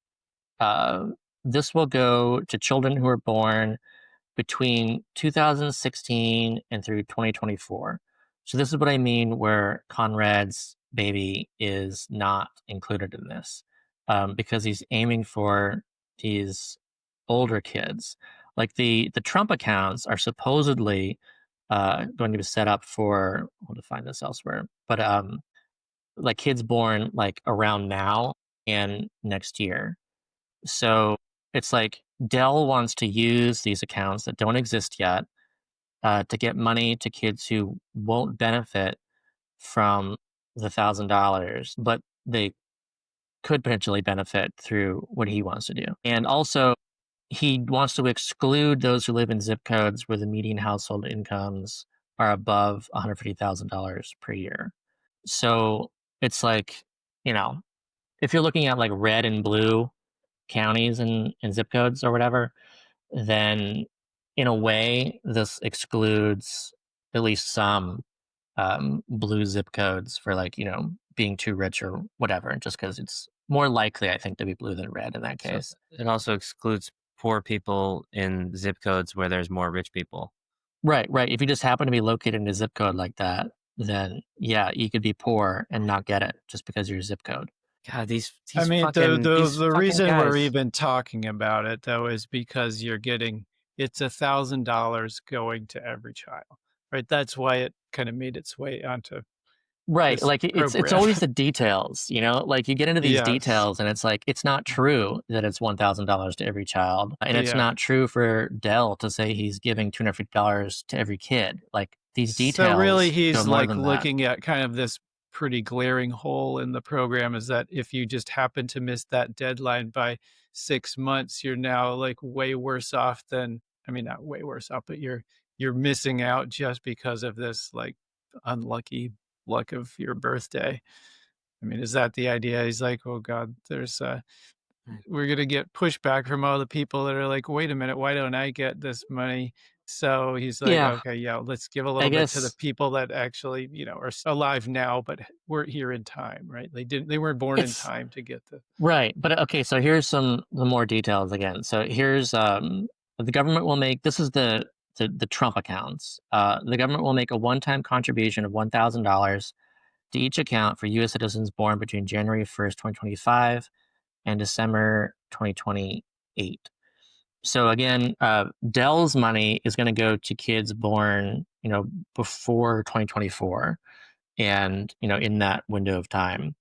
this will go to children who were born between 2016 and through 2024. So this is what I mean where Conrad's baby is not included in this, because he's aiming for these older kids. Like the Trump accounts are supposedly going to be set up for, I'll define this elsewhere, but like kids born like around now and next year. So it's like Dell wants to use these accounts that don't exist yet to get money to kids who won't benefit from the $1,000, but they could potentially benefit through what he wants to do. And also, he wants to exclude those who live in zip codes where the median household incomes are above $150,000 per year. So it's like, you know, if you're looking at like red and blue counties and zip codes or whatever, then in a way, this excludes at least some blue zip codes for like, you know, being too rich or whatever, just because it's more likely, I think, to be blue than red in that So case. it also excludes poor people in zip codes where there's more rich people. Right, right. If you just happen to be located in a zip code like that, then yeah, you could be poor and not get it just because of your zip code. God, these I mean, fucking these the fucking reason we're guys. even talking about it though is because it's $1,000 going to every child, right? That's why it kind of made its way onto Right, this like it's program. always the details, you know? Like you get into these Yes. details and it's like it's not true that it's $1,000 to every child. And it's Yeah. not true for Dell to say he's giving $250 to every kid. Like these details So really go he's more like than that. looking at kind of this pretty glaring hole in the program is that if you just happen to miss that deadline by 6 months, you're now like way worse off than, I mean, not way worse off, but you're missing out just because of this like unlucky luck of your birthday. I mean, is that the idea? He's like, oh God, we're gonna get pushback from all the people that are like, wait a minute, why don't I get this money? So he's like, Yeah, okay, yeah, let's give a I little bit to the guess people that actually, are alive now, but weren't here in time, right? They weren't born in it's time to get the. right. But okay, so here's the more details again. So here's the government will make this is the Trump accounts. The government will make a one-time contribution of $1,000 to each account for U.S. citizens born between January 1st, 2025 and December 2028. So again, Dell's money is going to go to kids born, you know, before 2024 and, you know, in that window of time.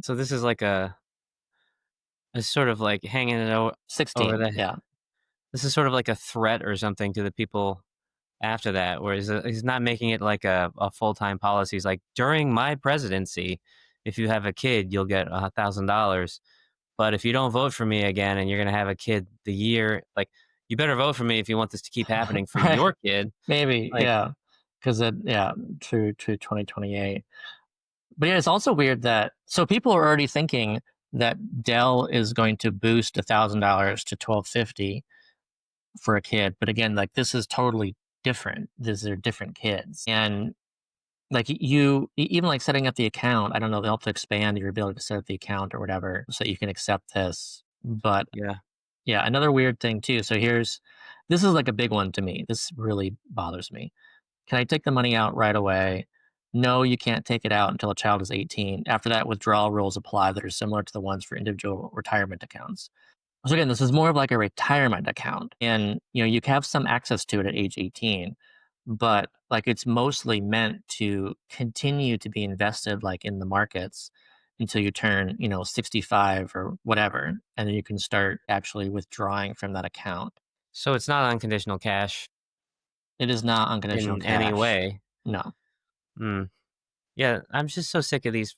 So this is like a sort of like hanging it over 16, the. yeah. This is sort of like a threat or something to the people after that, where he's not making it like a full-time policy. He's like, during my presidency, if you have a kid, you'll get $1,000. But if you don't vote for me again and you're going to have a kid the year, like, you better vote for me if you want this to keep happening for Right. your kid. Maybe, Like, yeah. Because to 2028. But yeah, it's also weird that so people are already thinking that Dell is going to boost $1,000 to $1,250 for a kid. But again, like this is totally different. These are different kids. And like even like setting up the account, I don't know, they'll have to expand your ability to set up the account or whatever so you can accept this. But yeah. yeah, another weird thing too. So this is like a big one to me. This really bothers me. Can I take the money out right away? No, you can't take it out until a child is 18. After that, withdrawal rules apply that are similar to the ones for individual retirement accounts. So again, this is more of like a retirement account, and you have some access to it at age 18, but like it's mostly meant to continue to be invested like in the markets until you turn 65 or whatever, and then you can start actually withdrawing from that account. So it's not unconditional cash It is not unconditional in any cash. way. No. Mm. Yeah, I'm just so sick of these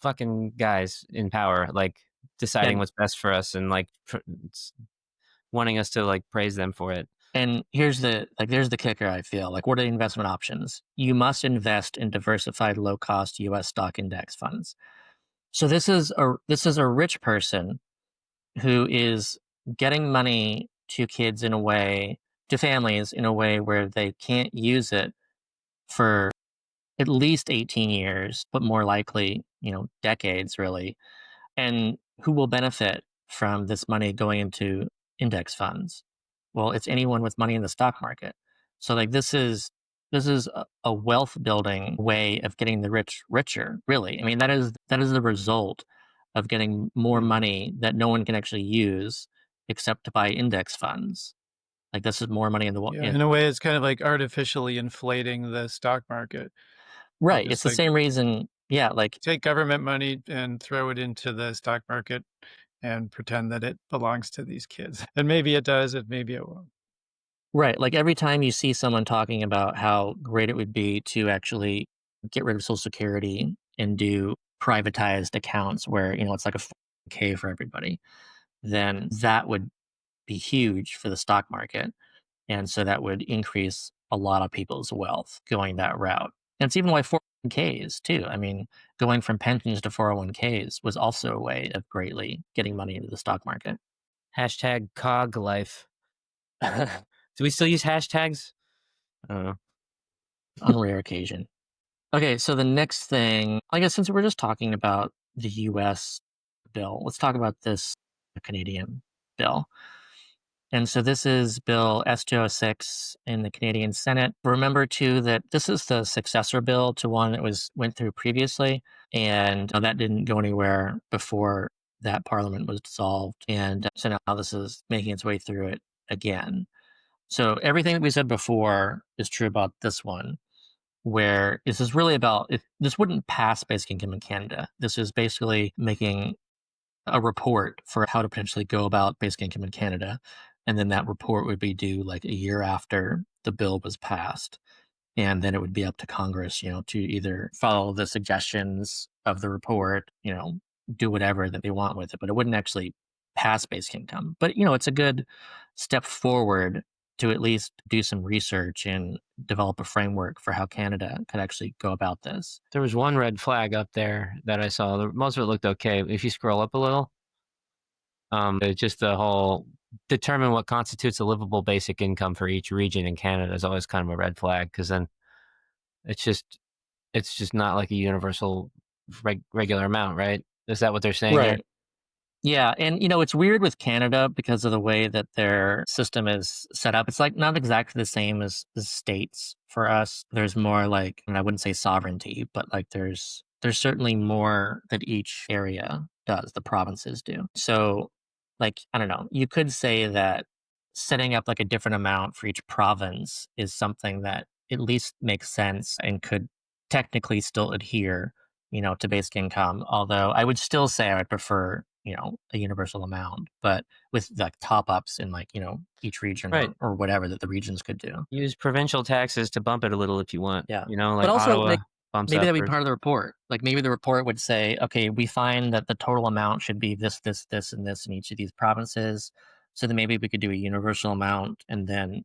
fucking guys in power, like deciding And what's best for us and like wanting us to like praise them for it. And there's the kicker, I feel. Like, what are the investment options? You must invest in diversified low-cost US stock index funds. So this is a rich person who is getting money to kids in a way, to families in a way where they can't use it for at least 18 years, but more likely, decades really. And who will benefit from this money going into index funds? Well, it's anyone with money in the stock market. So like this is a wealth building way of getting the rich richer, really. I mean, that is the result of getting more money that no one can actually use except to buy index funds. Like this is more money in the Yeah, in a way, it's kind of like artificially inflating the stock market. right. It's Just the like same reason. Yeah, like take government money and throw it into the stock market and pretend that it belongs to these kids. And maybe it does, and maybe it won't. right. Like every time you see someone talking about how great it would be to actually get rid of Social Security and do privatized accounts where, it's like a 401k for everybody, then that would be huge for the stock market. And so that would increase a lot of people's wealth going that route. And it's even why 401ks too. I mean, going from pensions to 401ks was also a way of greatly getting money into the stock market. Hashtag cog life. Do we still use hashtags? I don't know. On rare occasion. Okay, so the next thing, I guess since we're just talking about the US bill, let's talk about this Canadian bill. And so this is Bill S206 in the Canadian Senate. Remember too that this is the successor bill to one that went through previously, and that didn't go anywhere before that parliament was dissolved. And so now this is making its way through it again. So everything that we said before is true about this one, where this is really about if this wouldn't pass basic income in Canada. This is basically making a report for how to potentially go about basic income in Canada. And then that report would be due like a year after the bill was passed. And then it would be up to Congress, to either follow the suggestions of the report, do whatever that they want with it. But it wouldn't actually pass basic income. But, it's a good step forward to at least do some research and develop a framework for how Canada could actually go about this. There was one red flag up there that I saw. Most of it looked okay. If you scroll up a little, it's just the whole determine what constitutes a livable basic income for each region in Canada is always kind of a red flag, because then it's just not like a universal regular amount, right? Is that what they're saying there? Right. Yeah, and it's weird with Canada because of the way that their system is set up. It's like not exactly the same as the states for us. There's more like, and I wouldn't say sovereignty, but like there's certainly more that each area does, the provinces do. So like, I don't know, you could say that setting up like a different amount for each province is something that at least makes sense and could technically still adhere, to basic income. Although I would still say I would prefer, a universal amount, but with like top ups in like, each region Right. or whatever that the regions could do. Use provincial taxes to bump it a little if you want. Yeah. Like But also Ottawa bumps maybe up. that'd be part of the report. Like maybe the report would say, okay, we find that the total amount should be this, this, and this in each of these provinces. So then maybe we could do a universal amount, and then,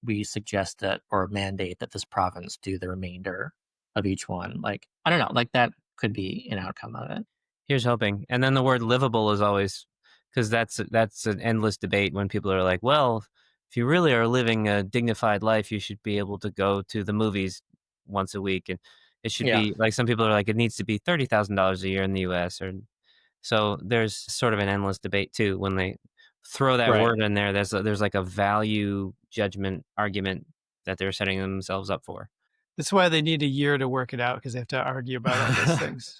we suggest that or mandate that this province do the remainder of each one. Like, I don't know, like that could be an outcome of it. Here's hoping. And then the word livable is always, because that's an endless debate when people are like, well, if you really are living a dignified life, you should be able to go to the movies once a week. And it should be like, some people are like, it needs to be $30,000 a year in the US. Or so there's sort of an endless debate too. When they throw that Right. word in there, there's like a value judgment argument that they're setting themselves up for. That's why they need a year to work it out, because they have to argue about all those things.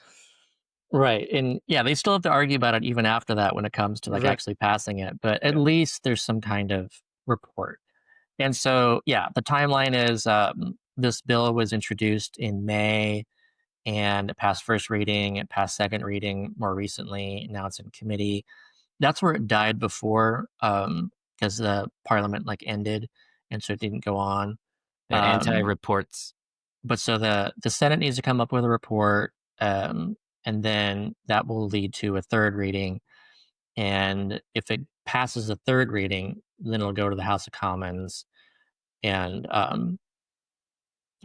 Right. And yeah, they still have to argue about it even after that when it comes to like Right. actually passing it. But at Yeah. least there's some kind of report. And so, yeah, the timeline is this bill was introduced in May and it passed first reading, it passed second reading more recently. Now it's in committee. That's where it died before because the parliament like ended and so it didn't go on. Anti-reports. But so the Senate needs to come up with a report, and then that will lead to a third reading. And if it passes the third reading, then it'll go to the House of Commons and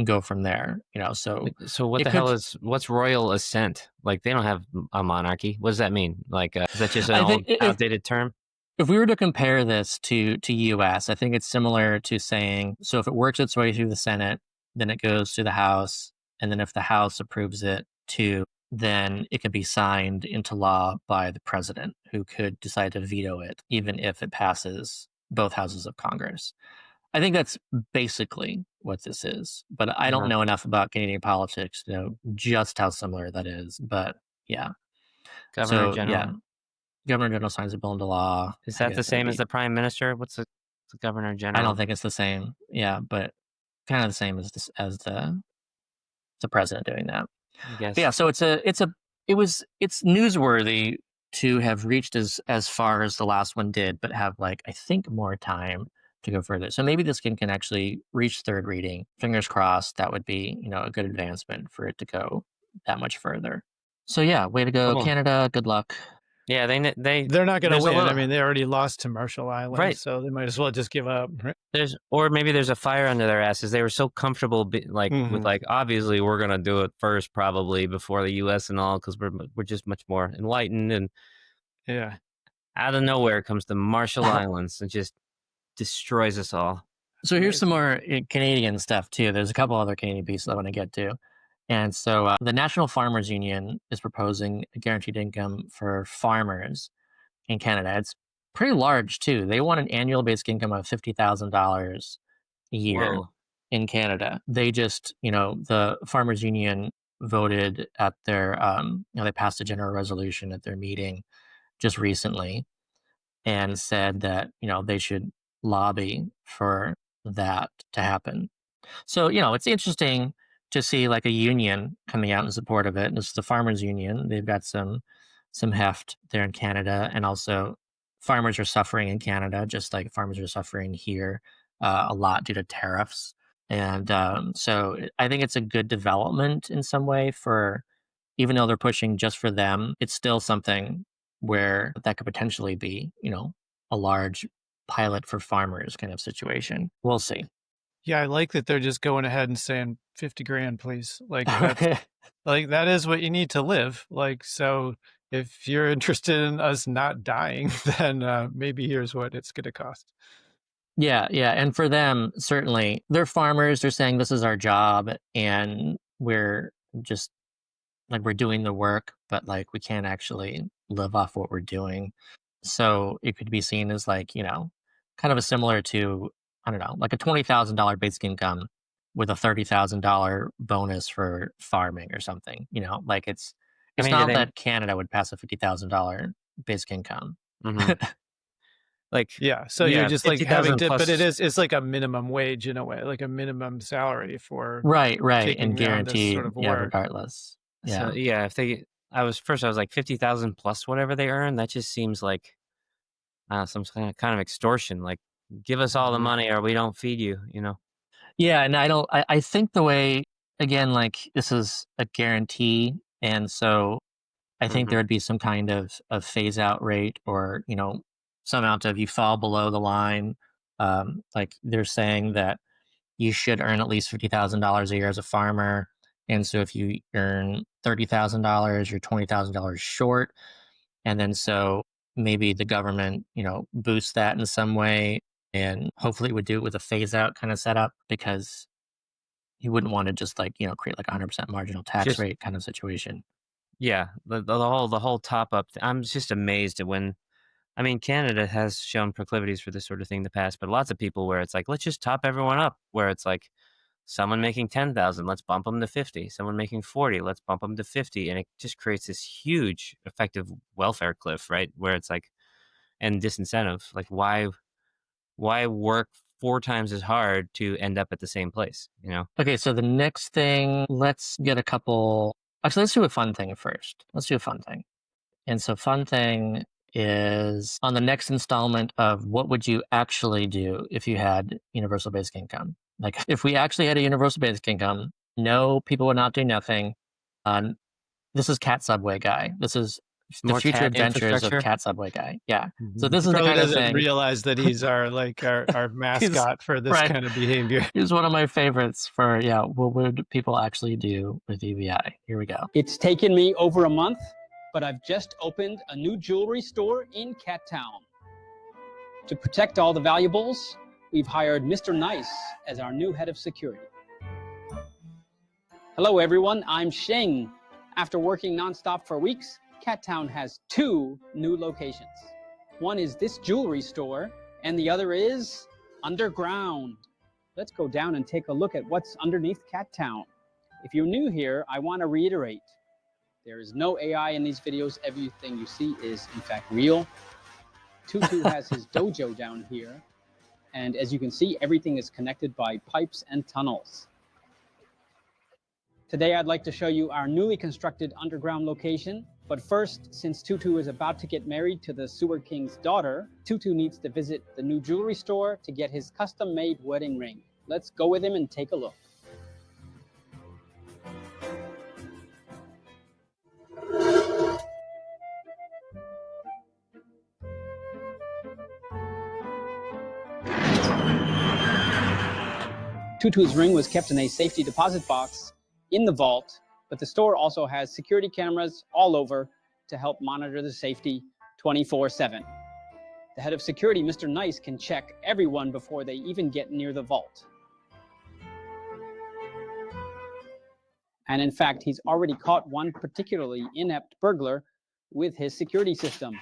go from there. So what it the hell could- what's royal assent? Like they don't have a monarchy. What does that mean? Like is that just an I old think if- outdated term? if we were to compare this to US, I think it's similar to saying, so if it works its way through the Senate, then it goes to the House, And then if the House approves it too, then it could be signed into law by the president, who could decide to veto it, even if it passes both houses of Congress. I think that's basically what this is, but I don't know enough about Canadian politics to know just how similar that is. But yeah. Governor So General. yeah, Governor General signs a bill into law. Is I that the guess that'd same as be- the Prime Minister? What's the Governor General? I don't think it's the same. Yeah, but kind of the same as the president doing that. I guess. But yeah, so it's newsworthy to have reached as far as the last one did, but have like I think more time to go further. So maybe this can actually reach third reading. Fingers crossed. That would be a good advancement for it to go that much further. So yeah, way to go, Cool. Canada. Good luck. Yeah, They're not going to there's a win. little- I mean, they already lost to Marshall Islands, Right. so they might as well just give up. Right? Or maybe there's a fire under their asses. They were so comfortable, with like obviously we're gonna do it first, probably before the U.S. and all, because we're just much more enlightened. And Yeah. out of nowhere comes the Marshall Islands and just destroys us all. So here's some more Canadian stuff too. There's a couple other Canadian pieces I want to get to. And so the National Farmers Union is proposing a guaranteed income for farmers in Canada. It's pretty large too. They want an annual basic income of $50,000 a year Whoa. in Canada. They just, the Farmers Union voted at their, they passed a general resolution at their meeting just recently and said that, they should lobby for that to happen. So, it's interesting to see like a union coming out in support of it. This is the Farmers Union. They've got some heft there in Canada, and also farmers are suffering in Canada, just like farmers are suffering here a lot due to tariffs. And so I think it's a good development in some way for, even though they're pushing just for them, it's still something where that could potentially be, a large pilot for farmers kind of situation. We'll see. Yeah, I like that they're just going ahead and saying 50 grand, please. Like that's, like that is what you need to live. Like, so if you're interested in us not dying, then maybe here's what it's going to cost. Yeah. And for them, certainly, they're farmers. They're saying this is our job, and we're just like we're doing the work, but like we can't actually live off what we're doing. So it could be seen as like, kind of a similar to, I don't know, like a $20,000 basic income with a $30,000 bonus for farming or something. Like it's not that Canada would pass a $50,000 basic income. Like, yeah, so you're just like 50,000 having to, plus- but it's like a minimum wage in a way, like a minimum salary for right, taking and on this guaranteed, sort of yeah, work. regardless. Yeah, So, yeah, I was like 50,000 plus whatever they earn. That just seems like some kind of extortion. Like, give us all the money or we don't feed you. Yeah, and I think the way, again, like this is a guarantee, and so I think there would be some kind of phase out rate, or some amount of you fall below the line. Like they're saying that you should earn at least $50,000 a year as a farmer, and so if you earn $30,000, you're $20,000 short, and then so maybe the government boosts that in some way, and hopefully would do it with a phase out kind of setup, because you wouldn't want to just like create like 100% marginal tax rate kind of situation. Yeah, the whole top up. I'm just amazed at when. I mean, Canada has shown proclivities for this sort of thing in the past, but lots of people where it's like, let's just top everyone up. Where it's like, someone making 10,000, let's bump them to 50. Someone making 40, let's bump them to 50, and it just creates this huge effective welfare cliff, right? Where it's like, and disincentive. Like, why work 4 times as hard to end up at the same place? Okay, so the next thing, let's get a couple. Actually, let's do a fun thing first. Let's do a fun thing. And so, fun thing is on the next installment of what would you actually do if you had universal basic income? Like, if we actually had a universal basic income, no, people would not do nothing. This is Cat Subway Guy. This is the More future cat adventures of infrastructure? Cat Subway Guy. Yeah. So this He is the probably kind of doesn't thing. realize that he's our mascot for this right. kind of behavior. Here's one of my favorites for, what would people actually do with UBI? Here we go. It's taken me over a month, but I've just opened a new jewelry store in Cat Town. To protect all the valuables, we've hired Mr. Nice as our new head of security. Hello everyone, I'm Shing. After working nonstop for weeks, Cat Town has 2 new locations. One is this jewelry store, and the other is underground. Let's go down and take a look at what's underneath Cat Town. If you're new here, I want to reiterate, there is no AI in these videos. Everything you see is in fact real. Tutu has his dojo down here, and as you can see, everything is connected by pipes and tunnels. Today, I'd like to show you our newly constructed underground location. But first, since Tutu is about to get married to the Sewer King's daughter, Tutu needs to visit the new jewelry store to get his custom-made wedding ring. Let's go with him and take a look. Tutu's ring was kept in a safety deposit box in the vault, but the store also has security cameras all over to help monitor the safety 24/7. The head of security, Mr. Nice, can check everyone before they even get near the vault. And in fact, he's already caught one particularly inept burglar with his security system.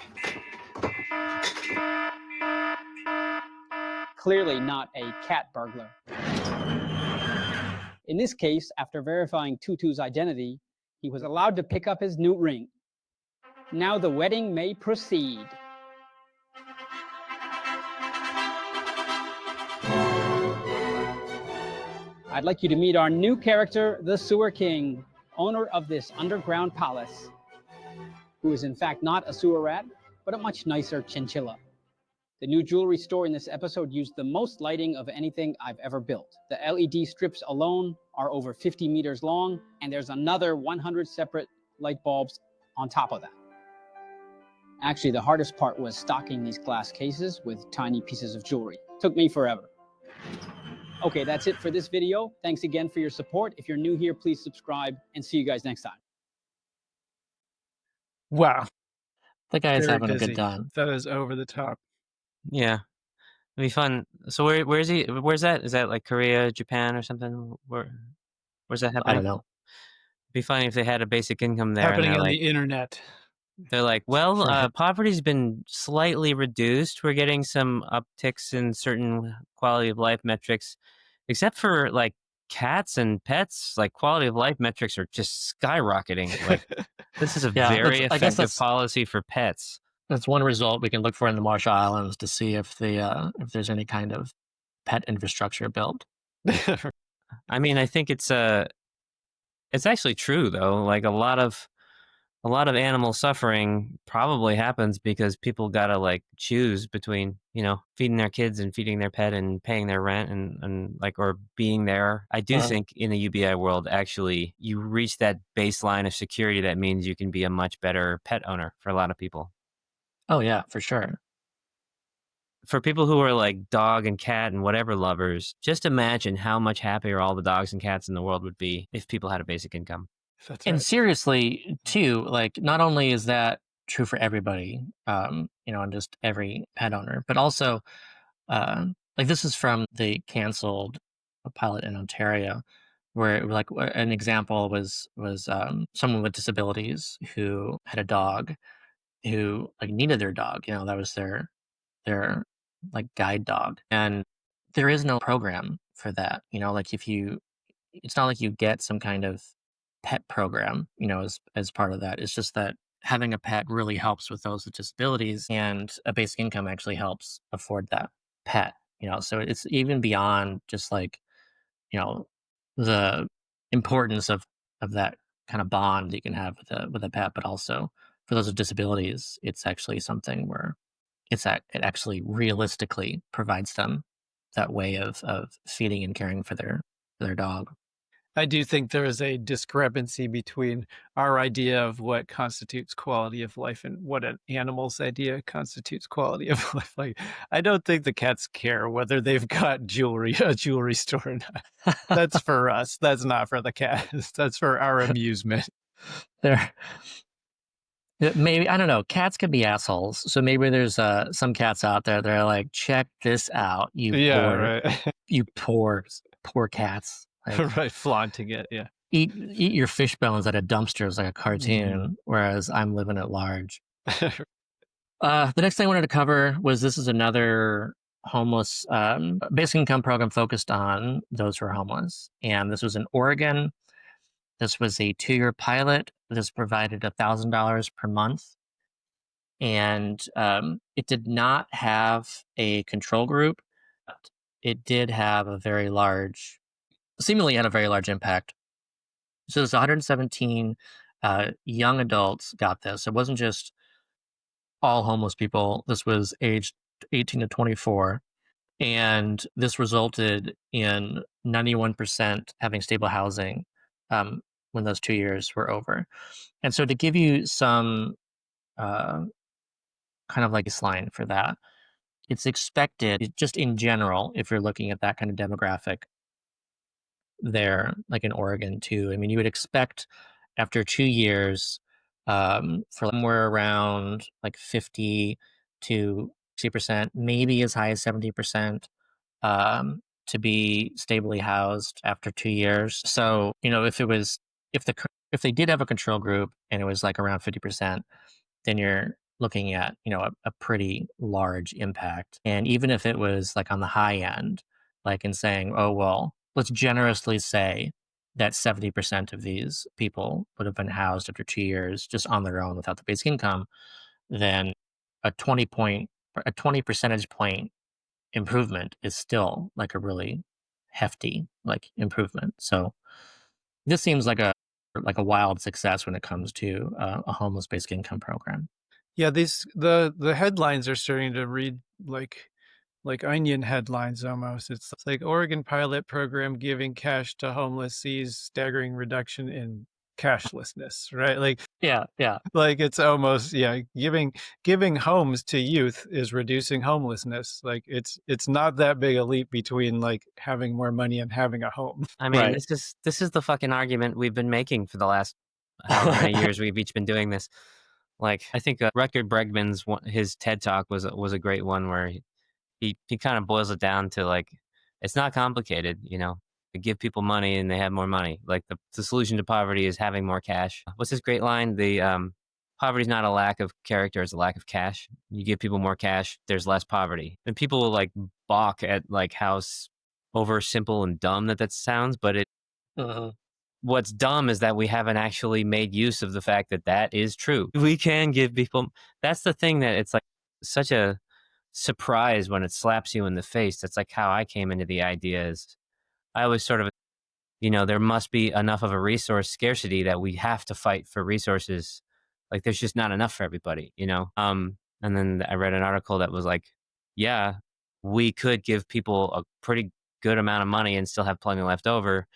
Clearly not a cat burglar. In this case, after verifying Tutu's identity, he was allowed to pick up his new ring. Now the wedding may proceed. I'd like you to meet our new character, the Sewer King, owner of this underground palace, who is in fact not a sewer rat, but a much nicer chinchilla. The new jewelry store in this episode used the most lighting of anything I've ever built. The LED strips alone are over 50 meters long, and there's another 100 separate light bulbs on top of that. Actually, the hardest part was stocking these glass cases with tiny pieces of jewelry. It took me forever. Okay, that's it for this video. Thanks again for your support. If you're new here, please subscribe, and see you guys next time. Wow. The guy's Very having a busy. good time. That is over the top. Yeah, it'd be fun. So where is he? Where's that? Is that like Korea, Japan, or something? Where's that happening? I don't know. It'd be funny if they had a basic income there. Happening and on they're the internet. like, well, Right. poverty's been slightly reduced. We're getting some upticks in certain quality of life metrics, except for like cats and pets. Like quality of life metrics are just skyrocketing. Like this is a Yeah, very I guess effective policy for pets. that's one result we can look for in the Marshall Islands to see if there's any kind of pet infrastructure built. I mean, I think it's actually true though. Like a lot of animal suffering probably happens because people gotta like choose between, feeding their kids and feeding their pet and paying their rent and like, or being there. I do think in the UBI world, actually, you reach that baseline of security that means you can be a much better pet owner for a lot of people. Oh yeah, for sure. For people who are like dog and cat and whatever lovers, just imagine how much happier all the dogs and cats in the world would be if people had a basic income. That's And right. seriously, too, like not only is that true for everybody, and just every pet owner, but also, like this is from the canceled pilot in Ontario, where like an example was someone with disabilities who had a dog who like needed their dog. That was their like guide dog, and there is no program for that. Like it's not like you get some kind of pet program, as part of that. It's just that having a pet really helps with those with disabilities, and a basic income actually helps afford that pet. So it's even beyond just like, the importance of that kind of bond you can have with a pet, but also for those with disabilities, it's actually something where it actually realistically provides them that way of feeding and caring for their dog. I do think there is a discrepancy between our idea of what constitutes quality of life and what an animal's idea constitutes quality of life. Like, I don't think the cats care whether they've got a jewelry store or not. That's for us. That's not for the cats. That's for our amusement. There, maybe, I don't know. Cats can be assholes, so maybe there's some cats out there that are like, check this out, Yeah, right. you poor cats. Like, Right, flaunting it. Yeah. eat your fish bones at a dumpster is like a cartoon, whereas I'm living at large. The next thing I wanted to cover was this is another homeless basic income program focused on those who are homeless. And this was in Oregon. This was a 2-year pilot. This provided $1,000 per month. And it did not have a control group. But it did have seemingly had a very large impact. So there's 117 young adults got this. It wasn't just all homeless people. This was aged 18 to 24. And this resulted in 91% having stable housing when those 2 years were over. And so to give you some kind of like a baseline for that, it's expected, just in general, if you're looking at that kind of demographic there, like in Oregon too, I mean, you would expect after 2 years for somewhere around like 50 to 60%, maybe as high as 70%, to be stably housed after 2 years. So, if they did have a control group and it was like around 50%, then you're looking at, a pretty large impact. And even if it was like on the high end, like in saying, oh, well, let's generously say that 70% of these people would have been housed after 2 years just on their own without the basic income, then a 20 percentage point improvement is still like a really hefty like improvement. So this seems like a wild success when it comes to a homeless basic income program. Yeah, the headlines are starting to read like onion headlines almost. It's like Oregon pilot program giving cash to homeless sees staggering reduction in cashlessness, right? Like Yeah. like it's almost giving homes to youth is reducing homelessness. Like it's not that big a leap between like having more money and having a home. I mean, Right. this is the fucking argument we've been making for the last however many years we've each been doing this. Like, I think Rutger Bregman's his TED Talk was a great one where he kind of boils it down to like, it's not complicated, to give people money and they have more money. Like the solution to poverty is having more cash. What's his great line? The poverty is not a lack of character, it's a lack of cash. You give people more cash, there's less poverty. And people will like balk at like how over simple and dumb that sounds, but what's dumb is that we haven't actually made use of the fact that that is true. We can give people, that's the thing that it's like such a surprise when it slaps you in the face. That's like how I came into the idea is I was sort of, there must be enough of a resource scarcity that we have to fight for resources. Like there's just not enough for everybody, And then I read an article that was like, yeah, we could give people a pretty good amount of money and still have plenty left over.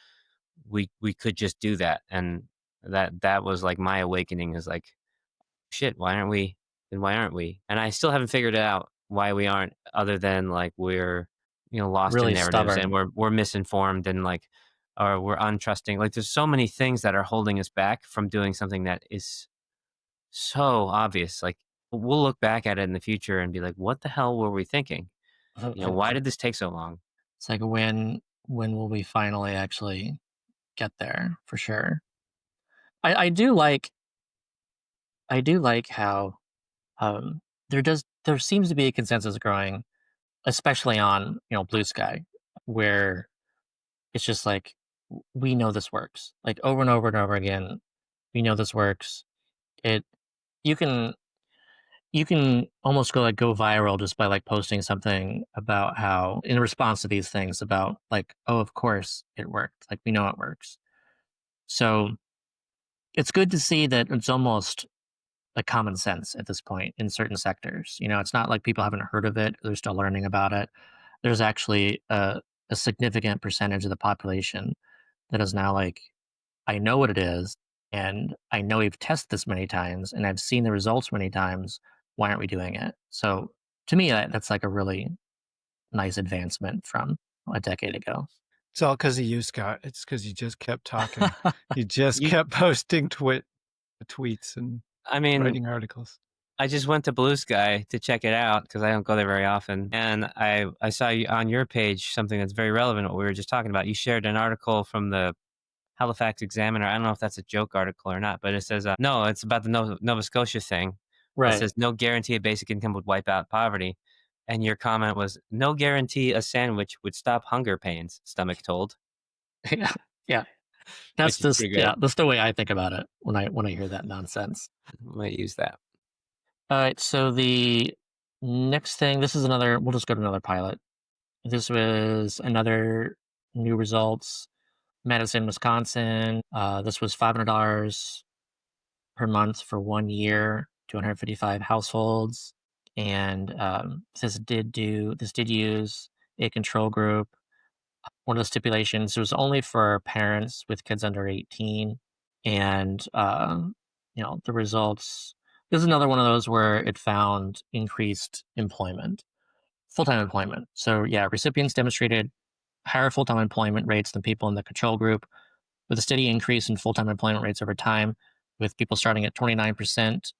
We could just do that. And that was like my awakening is like, shit, why aren't we? And I still haven't figured it out why we aren't, other than like we're, lost Really in narratives stubborn. and we're misinformed and like, or we're untrusting. Like there's so many things that are holding us back from doing something that is so obvious. Like we'll look back at it in the future and be like, what the hell were we thinking? Why did this take so long? It's like when will we finally actually get there? For sure. I do like how there seems to be a consensus growing, especially on Blue Sky, where it's just like we know this works, like over and over and over again. We know this works. It you can almost go viral just by like posting something about how in response to these things about like, oh, of course it worked, like we know it works. So it's good to see that it's almost like common sense at this point in certain sectors. It's not like people haven't heard of it, they're still learning about it. There's actually a significant percentage of the population that is now like, I know what it is, and I know we've tested this many times, and I've seen the results many times. Why aren't we doing it? So to me, that's like a really nice advancement from a decade ago. It's all because of you, Scott. It's because you just kept talking. You just kept posting tweets and writing articles. I just went to Blue Sky to check it out because I don't go there very often. And I saw you on your page something that's very relevant to what we were just talking about. You shared an article from the Halifax Examiner. I don't know if that's a joke article or not, but it says, no, it's about the Nova Scotia thing. It Right. says, no guarantee a basic income would wipe out poverty. And your comment was, no guarantee a sandwich would stop hunger pains, Stomach told. Yeah. Yeah. That's Which is just, pretty good. yeah, that's the way I think about it when I hear that nonsense. Might use that. All right. So the next thing, this is another, we'll just go to another pilot. This was another new results. Madison, Wisconsin. This was $500 per month for 1 year, 255 households. And this did use a control group. One of the stipulations was only for parents with kids under 18. And, the results, this is another one of those where it found increased employment, full-time employment. So yeah, recipients demonstrated higher full-time employment rates than people in the control group, with a steady increase in full-time employment rates over time, with people starting at 29%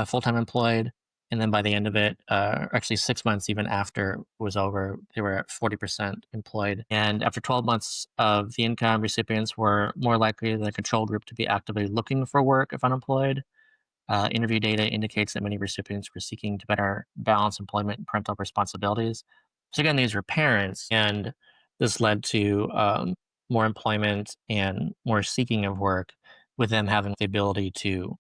full-time employed. And then by the end of it, actually 6 months even after it was over, they were at 40% employed. And after 12 months of the income, recipients were more likely than the control group to be actively looking for work if unemployed. Interview data indicates that many recipients were seeking to better balance employment and parental responsibilities. So again, these were parents, and this led to more employment and more seeking of work, with them having the ability to,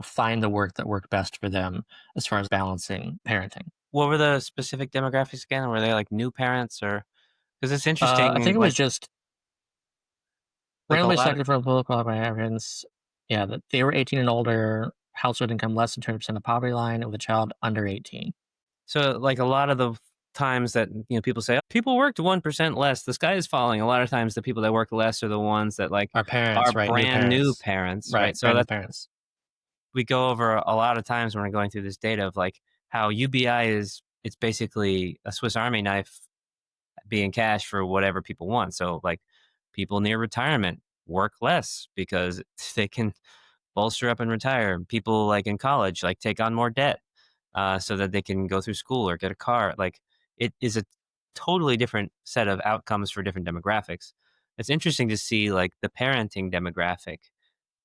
find the work that worked best for them as far as balancing parenting. What were the specific demographics again? Were they like new parents, or because it's interesting? I think it was like just a randomly lot of, selected from political parents. Yeah, that they were 18 and older, household income less than 20% of the poverty line, with a child under 18. so like a lot of the times that people say, "Oh, people worked 1% less, the sky is falling." A lot of times the people that work less are the ones that like Our parents, are right? brand new parents, right? So Brand new that's, parents. we go over a lot of times when we're going through this data of like how UBI it's basically a Swiss Army knife being cash for whatever people want. So like people near retirement work less because they can bolster up and retire. People like in college like take on more debt so that they can go through school or get a car. Like it is a totally different set of outcomes for different demographics. It's interesting to see like the parenting demographic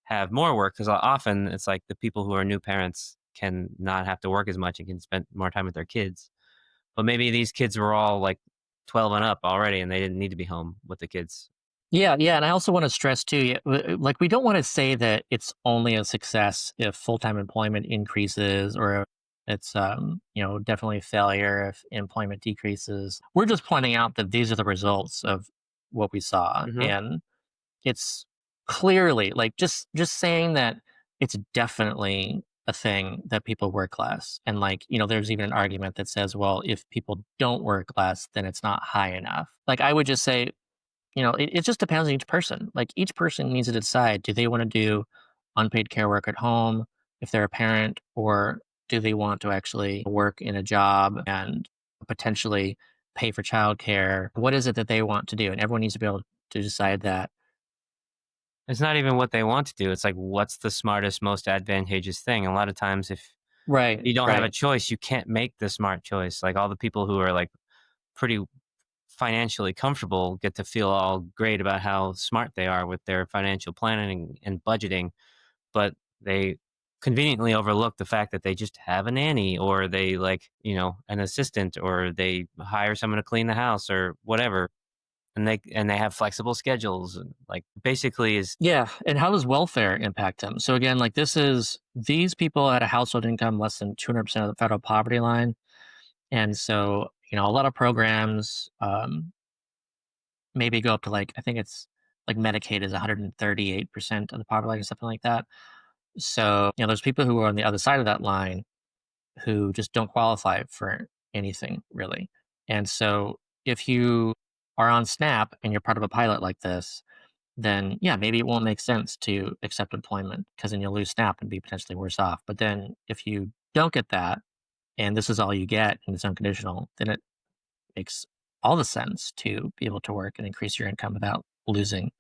have more work, because often it's like the people who are new parents can not have to work as much and can spend more time with their kids. But maybe these kids were all like 12 and up already and they didn't need to be home with the kids. Yeah, and I also want to stress too, like we don't want to say that it's only a success if full-time employment increases, or if it's definitely a failure if employment decreases. We're just pointing out that these are the results of what we saw, Mhm. and it's clearly like just saying that it's definitely a thing that people work less. And like, there's even an argument that says, well, if people don't work less, then it's not high enough. Like I would just say, it just depends on each person. Like each person needs to decide, do they want to do unpaid care work at home if they're a parent, or do they want to actually work in a job and potentially pay for childcare? What is it that they want to do? And everyone needs to be able to decide that. It's not even what they want to do. It's like, what's the smartest, most advantageous thing? A lot of times, if Right. you don't have a Right. choice, you can't make the smart choice. Like all the people who are like pretty financially comfortable get to feel all great about how smart they are with their financial planning and budgeting, but they conveniently overlook the fact that they just have a nanny, or they like, an assistant, or they hire someone to clean the house or whatever. And they have flexible schedules, and like basically is Yeah. And how does welfare impact them? So again, like these people had a household income less than 200% of the federal poverty line. And so, a lot of programs maybe go up to like, I think it's like Medicaid is 138% of the poverty line or something like that. So, there's people who are on the other side of that line who just don't qualify for anything really. And so if you are on SNAP and you're part of a pilot like this, then yeah, maybe it won't make sense to accept employment, because then you'll lose SNAP and be potentially worse off. But then if you don't get that and this is all you get and it's unconditional, then it makes all the sense to be able to work and increase your income without losing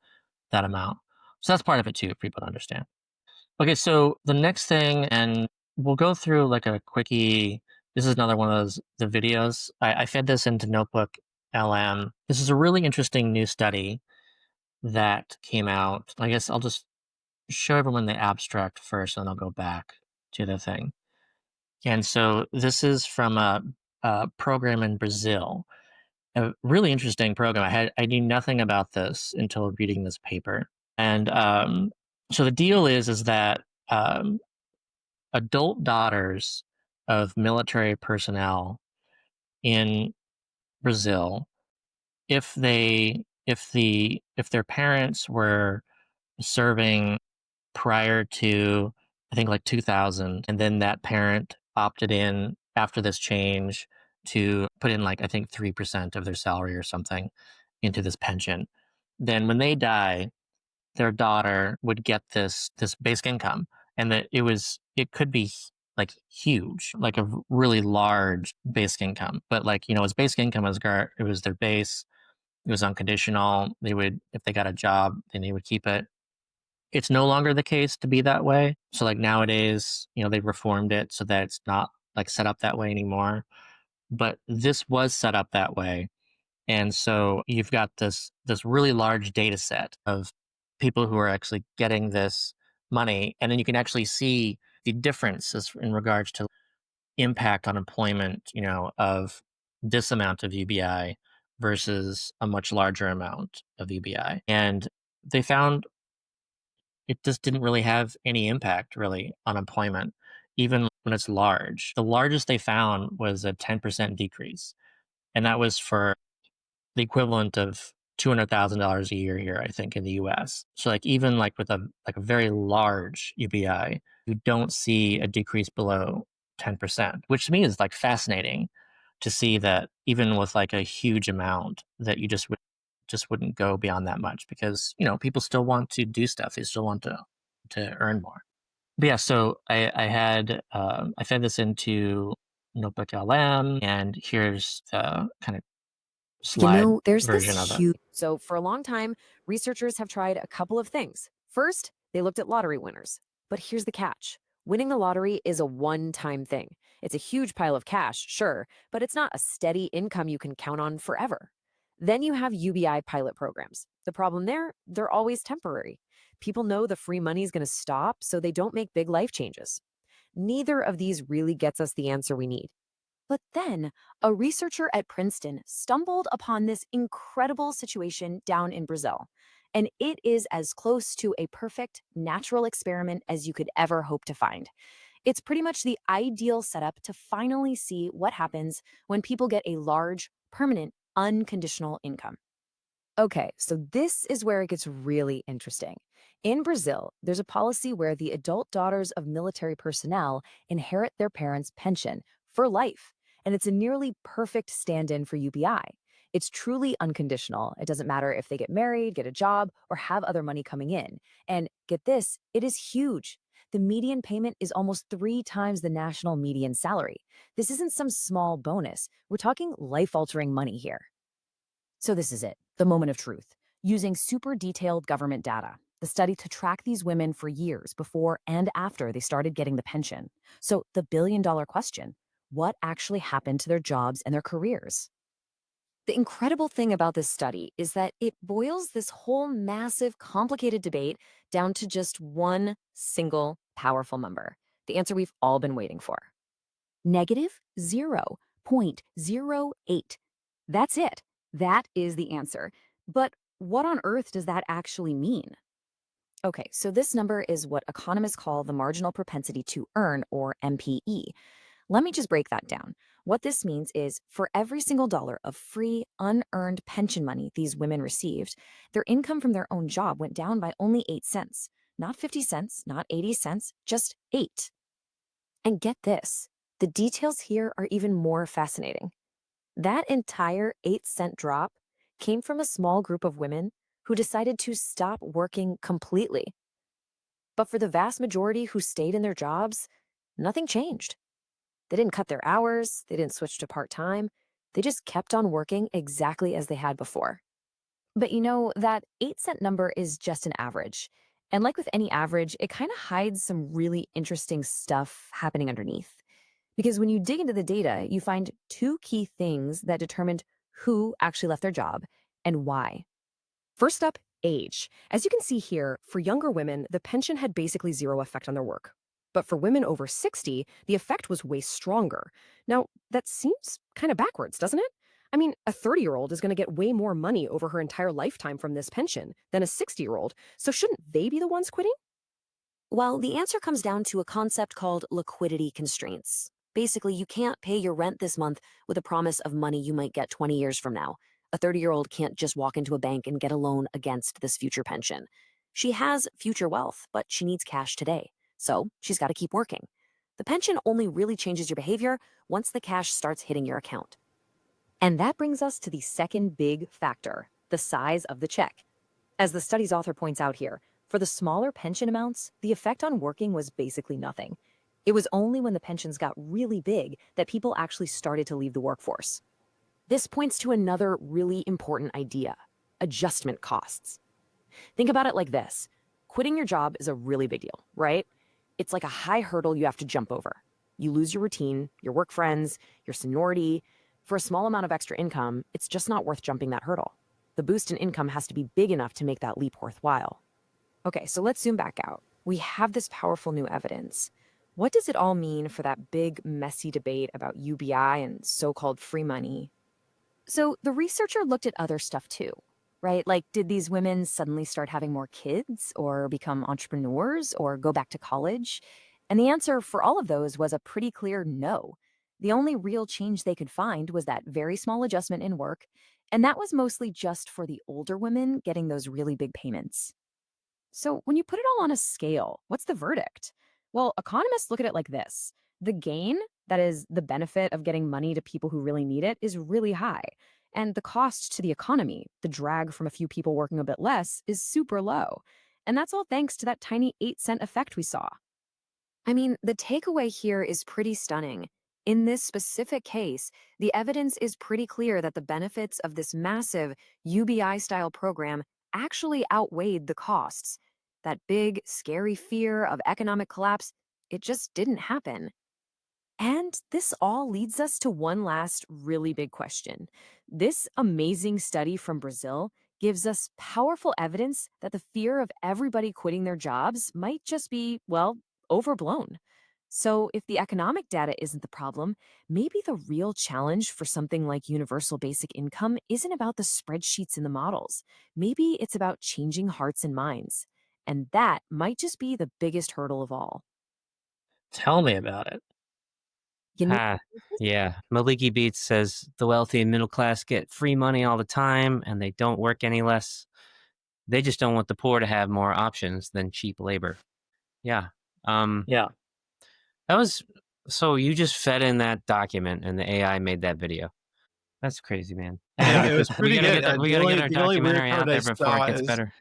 that amount. So that's part of it too, for people to understand. Okay, so the next thing, and we'll go through like a quickie. This is another one of the videos. I fed this into Notebook LM. This is a really interesting new study that came out. I guess I'll just show everyone the abstract first, and I'll go back to the thing. And so this is from a program in Brazil, a really interesting program. I knew nothing about this until reading this paper. And so the deal is that adult daughters of military personnel in Brazil, if their parents were serving prior to, I think, like 2000, and then that parent opted in after this change to put in, like, I think 3% of their salary or something into this pension, then when they die, their daughter would get this basic income, and that it could be like huge, like a really large basic income. But, like, as basic income was it was their base. It was unconditional. They would, if they got a job, then they would keep it. It's no longer the case to be that way. So, like, nowadays, they've reformed it so that it's not like set up that way anymore. But this was set up that way. And so you've got this really large data set of people who are actually getting this money. And then you can actually see the differences in regards to impact on employment, of this amount of UBI versus a much larger amount of UBI. And they found it just didn't really have any impact really on employment, even when it's large. The largest they found was a 10% decrease. And that was for the equivalent of $200,000 a year here, I think, in the US. So, like, even like with a very large UBI, you don't see a decrease below 10%, which to me is like fascinating to see that even with like a huge amount that you just wouldn't go beyond that much, because people still want to do stuff. They still want to earn more. But yeah, so I fed this into Notebook.lm, and here's the kind of slide There's version this of it. huge. So, for a long time, researchers have tried a couple of things. First, they looked at lottery winners. But here's the catch: winning the lottery is a one time thing. It's a huge pile of cash, sure, but it's not a steady income you can count on forever. Then you have UBI pilot programs. The problem there, they're always temporary. People know the free money is going to stop, so they don't make big life changes. Neither of these really gets us the answer we need. But then, a researcher at Princeton stumbled upon this incredible situation down in Brazil. And it is as close to a perfect natural experiment as you could ever hope to find. It's pretty much the ideal setup to finally see what happens when people get a large, permanent, unconditional income. Okay, so this is where it gets really interesting. In Brazil, there's a policy where the adult daughters of military personnel inherit their parents' pension for life, and it's a nearly perfect stand in for UBI. It's truly unconditional. It doesn't matter if they get married, get a job, or have other money coming in. And get this, it is huge. The median payment is almost 3 times the national median salary. This isn't some small bonus. We're talking life altering money here. So this is it, the moment of truth. Using super detailed government data, the study to track these women for years before and after they started getting the pension. So the billion-dollar question: what actually happened to their jobs and their careers? The incredible thing about this study is that it boils this whole massive, complicated debate down to just one single powerful number, the answer we've all been waiting for. Negative 0.08. That's it. That is the answer. But what on earth does that actually mean? Okay, so this number is what economists call the marginal propensity to earn, or MPE. Let me just break that down. What this means is for every single dollar of free, unearned pension money these women received, their income from their own job went down by only 8 cents. Not 50 cents, not 80 cents, just 8. And get this, the details here are even more fascinating. That entire 8-cent drop came from a small group of women who decided to stop working completely. But for the vast majority who stayed in their jobs, nothing changed. They didn't cut their hours, they didn't switch to part-time, they just kept on working exactly as they had before. But that 8-cent number is just an average. And like with any average, it kind of hides some really interesting stuff happening underneath. Because when you dig into the data, you find 2 key things that determined who actually left their job and why. First up age. As you can see here, for younger women, the pension had basically zero effect on their work. But for women over 60, the effect was way stronger. Now, that seems kind of backwards, doesn't it? I mean, a 30-year-old is going to get way more money over her entire lifetime from this pension than a 60-year-old, so shouldn't they be the ones quitting? Well, the answer comes down to a concept called liquidity constraints. Basically, you can't pay your rent this month with a promise of money you might get 20 years from now. A 30-year-old can't just walk into a bank and get a loan against this future pension. She has future wealth, but she needs cash today. So she's got to keep working. The pension only really changes your behavior once the cash starts hitting your account. And that brings us to the second big factor, the size of the check. As the study's author points out here, for the smaller pension amounts, the effect on working was basically nothing. It was only when the pensions got really big that people actually started to leave the workforce. This points to another really important idea: adjustment costs. Think about it like this. Quitting your job is a really big deal, right? It's like a high hurdle you have to jump over. You lose your routine, your work friends, your seniority. For a small amount of extra income, it's just not worth jumping that hurdle. The boost in income has to be big enough to make that leap worthwhile. Okay, so let's zoom back out. We have this powerful new evidence. What does it all mean for that big, messy debate about UBI and so-called free money? So the researcher looked at other stuff too, right? Like, did these women suddenly start having more kids or become entrepreneurs or go back to college? And the answer for all of those was a pretty clear no. The only real change they could find was that very small adjustment in work, and that was mostly just for the older women getting those really big payments. So when you put it all on a scale, what's the verdict? Well, economists look at it like this. The gain, that is the benefit of getting money to people who really need it, is really high. And the cost to the economy, the drag from a few people working a bit less, is super low. And that's all thanks to that tiny 8-cent effect we saw. I mean, the takeaway here is pretty stunning. In this specific case, the evidence is pretty clear that the benefits of this massive UBI-style program actually outweighed the costs. That big, scary fear of economic collapse, it just didn't happen. And this all leads us to one last really big question. This amazing study from Brazil gives us powerful evidence that the fear of everybody quitting their jobs might just be, well, overblown. So if the economic data isn't the problem, maybe the real challenge for something like universal basic income isn't about the spreadsheets and the models. Maybe it's about changing hearts and minds. And that might just be the biggest hurdle of all. Tell me about it. You need Ah, yeah. Maliki Beats says the wealthy and middle class get free money all the time and they don't work any less. They just don't want the poor to have more options than cheap labor. Yeah. Yeah. That was so you just fed in that document and the AI made that video. That's crazy, man. Yeah, it was pretty good. We gotta get our The only weird documentary part out I there before saw it gets is better.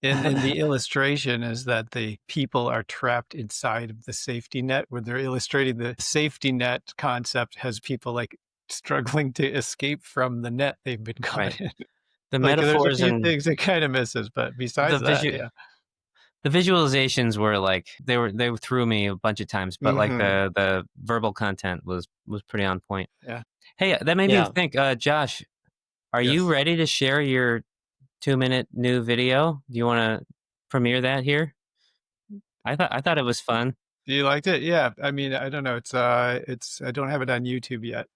in the illustration is that the people are trapped inside of the safety net, where they're illustrating the safety net concept has people like struggling to escape from the net they've been caught Right. in. The Like there's a metaphors few and things it kind of misses, but besides the that, visu- yeah. the visualizations were like they threw me a bunch of times, but like Mhm. the verbal content was pretty on point. Yeah. Hey, that made me Yeah. think, Josh, are you Yes. ready to share your 2-minute new video? Do you want to premiere that here? I thought it was fun. You liked it? Yeah. I mean, I don't know. It's I don't have it on YouTube yet,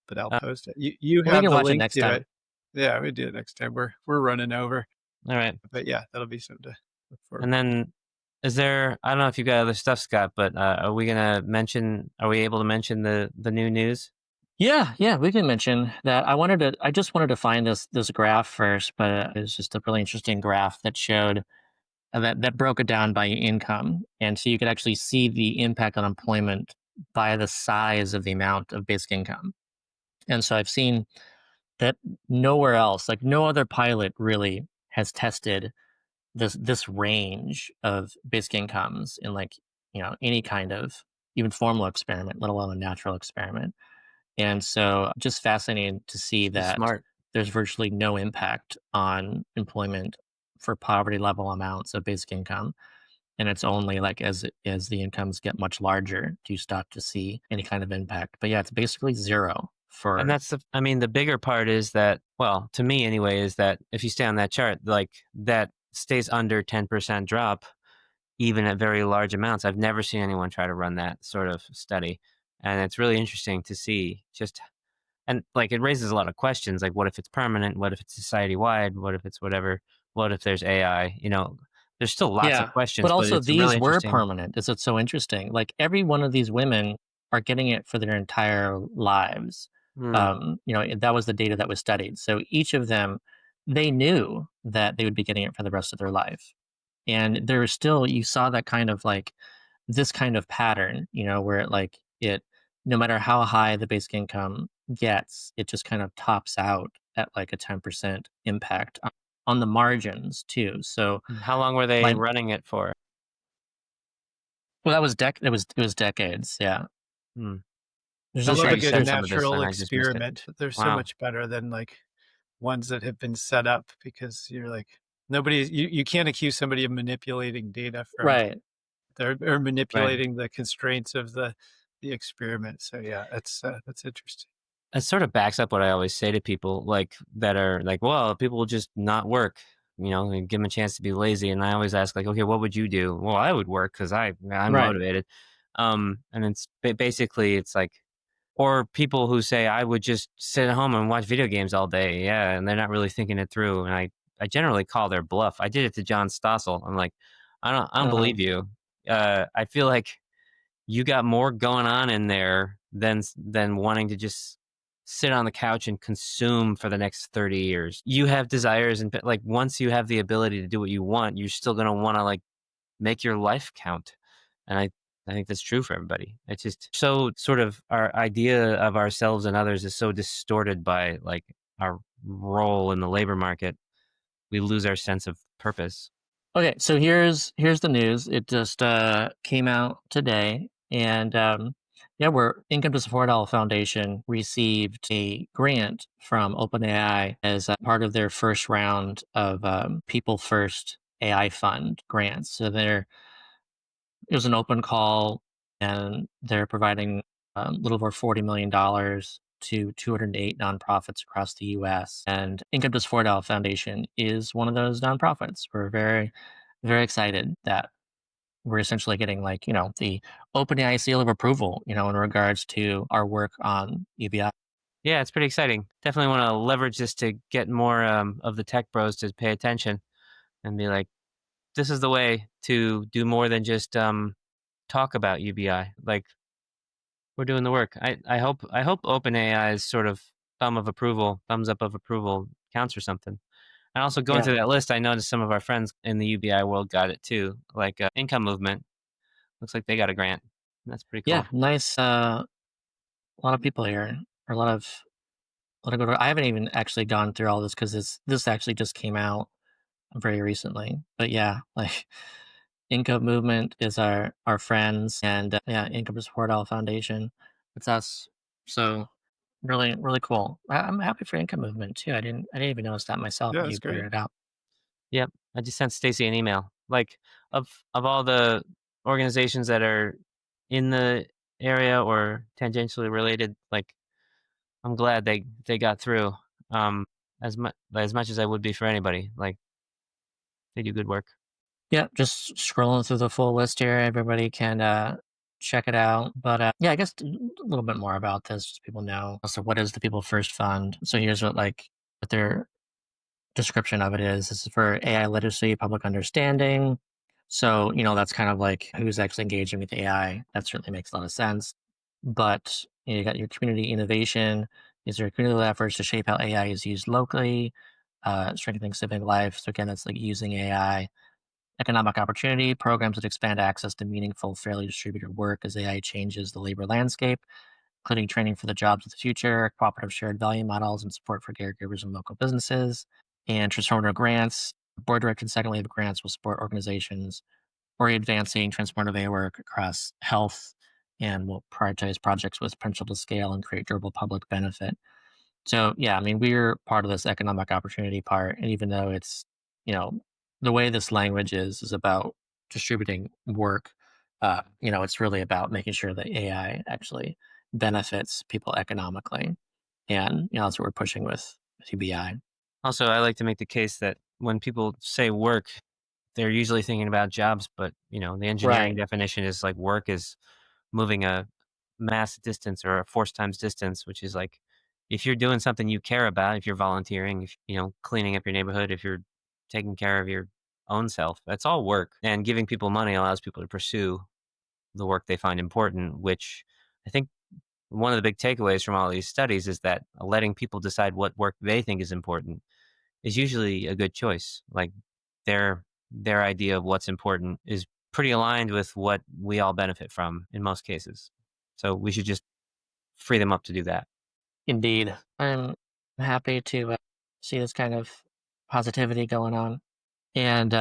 but I'll Uh, post it. You We have can the watch it link next to time. it. Yeah, we do it next time. We're running over. All right. But yeah, that'll be something to look forward And to. then is there, I don't know if you got other stuff, Scott, but are we able to mention the new news? Yeah, we can mention that. I just wanted to find this graph first, but it was just a really interesting graph that showed that broke it down by income, and so you could actually see the impact on employment by the size of the amount of basic income. And so I've seen that nowhere else, like no other pilot really has tested this range of basic incomes in like any kind of even formal experiment, let alone a natural experiment. And so just fascinating to see He's that smart. there's virtually no impact on employment for poverty level amounts of basic income. And it's only like as the incomes get much larger, do you start to see any kind of impact. But yeah, it's basically zero for. And that's the bigger part is that, well, to me anyway, is that if you stay on that chart, like that stays under 10% drop, even at very large amounts. I've never seen anyone try to run that sort of study. And it's really interesting to see and like it raises a lot of questions. Like, what if it's permanent? What if it's society wide? What if it's whatever? What if there's AI? There's still lots of questions, but but also it's really these were interesting. permanent. Is it so interesting? Like every one of these women are getting it for their entire lives. That was the data that was studied. So each of them, they knew that they would be getting it for the rest of their life. And there was still, you saw that kind of like this kind of pattern, where no matter how high the basic income gets, it just kind of tops out at like a 10% impact on the margins too. So How long were they like, running it for? well, that was it was decades. Yeah. Hmm. There's I I'm just love sure a you like, good said some of this natural and I just missed it. experiment. They're so Wow. much better than like ones that have been set up, because you're like, you can't accuse somebody of manipulating data from right. or manipulating the constraints of the experiment. So yeah, that's interesting. It sort of backs up what I always say to people like that are like, well, people will just not work, and give them a chance to be lazy. And I always ask like, okay, what would you do? Well, I would work because I'm Right. motivated. And it's basically it's like, or people who say I would just sit at home and watch video games all day. Yeah. And they're not really thinking it through. And I generally call their bluff. I did it to John Stossel. I'm like, I don't Uh-huh. believe you. I feel like you got more going on in there than wanting to just sit on the couch and consume for the next 30 years. You have desires, and like once you have the ability to do what you want, you're still going to want to like make your life count. And I think that's true for everybody. It's just so sort of our idea of ourselves and others is so distorted by like our role in the labor market. We lose our sense of purpose. Okay, so here's the news. It just came out today, and we're Income to Support All Foundation received a grant from OpenAI as a part of their first round of People First AI Fund grants. So it was an open call, and they're providing a little over $40 million to 208 nonprofits across the U.S. And Income to Support All Foundation is one of those nonprofits. We're very, very excited that we're essentially getting the OpenAI seal of approval, in regards to our work on UBI. Yeah, it's pretty exciting. Definitely want to leverage this to get more of the tech bros to pay attention and be like, this is the way to do more than just talk about UBI. Like, we're doing the work. I hope OpenAI's sort of thumbs up of approval counts for something. And also going through that list, I noticed some of our friends in the UBI world got it too. Like Income Movement, looks like they got a grant. That's pretty cool. Yeah, nice. A lot of people here, or a lot of good. I haven't even actually gone through all this because this actually just came out very recently. But yeah, like Income Movement is our friends, and Income to Support All Foundation. It's us. So really, really cool. I'm happy for Income Movement too. I didn't even notice that myself. Yeah, But that's you great. pointed it out. Yep. I just sent Stacy an email. Like of all the organizations that are in the area or tangentially related, like I'm glad they got through. As much as I would be for anybody. Like they do good work. Yeah, just scrolling through the full list here. Everybody can check it out. But I guess a little bit more about this, just so people know. So, what is the People First Fund? So, here's what their description of it is. This is for AI literacy, public understanding. So, that's kind of like who's actually engaging with AI. That certainly makes a lot of sense. But you got your community innovation. Is there community efforts to shape how AI is used locally, strengthening civic life? So again, that's like using AI. Economic opportunity, programs that expand access to meaningful, fairly distributed work as AI changes the labor landscape, including training for the jobs of the future, cooperative shared value models, and support for caregivers and local businesses. And transformative grants, board directed second wave grants will support organizations or advancing transformative AI work across health and will prioritize projects with potential to scale and create durable public benefit. So yeah, I mean, we're part of this economic opportunity part, and even though it's, you know, the way this language is about distributing work, it's really about making sure that AI actually benefits people economically. And that's what we're pushing with UBI. Also, I like to make the case that when people say work, they're usually thinking about jobs, but the engineering Right. definition is like work is moving a mass distance or a force times distance, which is like if you're doing something you care about, if you're volunteering, if cleaning up your neighborhood, if you're taking care of your own self, that's all work. And giving people money allows people to pursue the work they find important, which I think one of the big takeaways from all these studies is that letting people decide what work they think is important is usually a good choice. Like their idea of what's important is pretty aligned with what we all benefit from in most cases. So we should just free them up to do that. Indeed. I'm happy to see this kind of positivity going on. And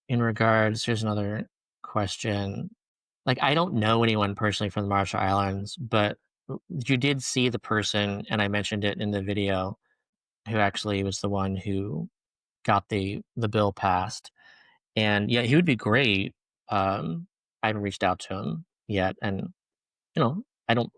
in regards, here's another question. Like, I don't know anyone personally from the Marshall Islands, but you did see the person, and I mentioned it in the video, who actually was the one who got the bill passed. And yeah, he would be great. I haven't reached out to him yet, and you know, I don't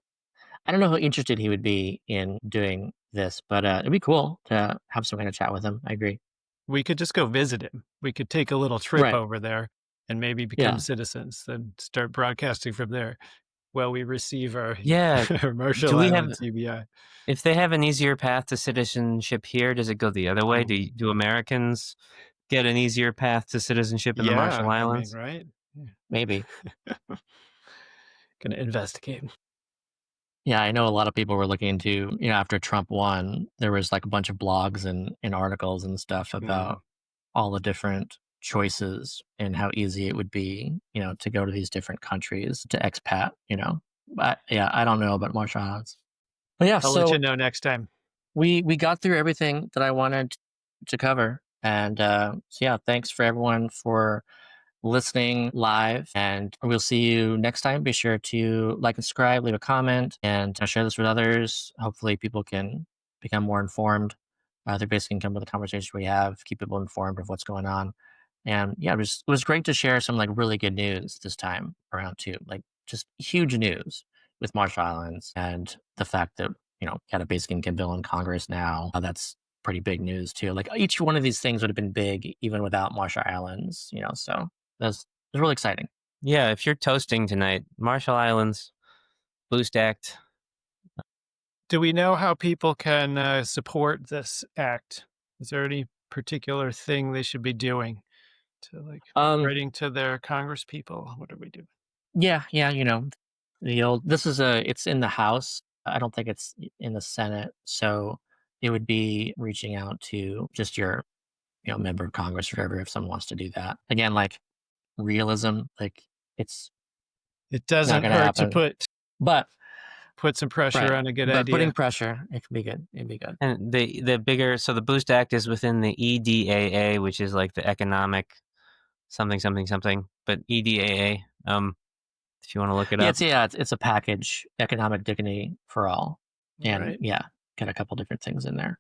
I don't know how interested he would be in doing this, but it'd be cool to have some kind of chat with him. I agree. We could just go visit him. We could take a little trip Right. over there and maybe become Yeah. citizens, then start broadcasting from there while we receive our, Yeah. our Marshall Do we have, Islands UBI. if they have an easier path to citizenship here, does it go the other way? Do Americans get an easier path to citizenship in the Marshall Yeah, I mean, Islands? right? Maybe. Gonna investigate. Yeah, I know a lot of people were looking into, after Trump won, there was like a bunch of blogs and articles and stuff about all the different choices and how easy it would be, to go to these different countries to expat. But yeah, I don't know about Marshall Islands. But yeah, I'll let so you know next time. we got through everything that I wanted to cover. And so yeah, thanks for everyone for listening live, and we'll see you next time. Be sure to like and subscribe, leave a comment, and share this with others. Hopefully people can become more informed. They're basically come with the conversation we have, keep people informed of what's going on. And yeah, it was great to share some like really good news this time around too, like just huge news with Marshall Islands and the fact that got a basic income bill in Congress now. That's pretty big news too. Like each one of these things would have been big even without Marshall Islands. So that's really exciting. Yeah, if you're toasting tonight, Marshall Islands, Boost Act. Do we know how people can support this act? Is there any particular thing they should be doing to writing to their Congress people? What are we doing? Yeah, it's in the House. I don't think it's in the Senate. So it would be reaching out to just your, member of Congress or whatever, if someone wants to do that. Again, like realism, like It not doesn't gonna hurt to happen. But put some pressure right, on a good but idea. putting pressure, it could be good. It'd be good. And the bigger, so the Boost Act is within the EDAA, which is like the economic something. But EDAA, if you want to look it up. It's a package, economic dignity for all, and Right. yeah, got a couple different things in there.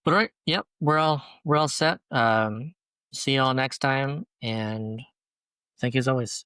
But all right, yep, we're all set. See you all next time, and thank you as always.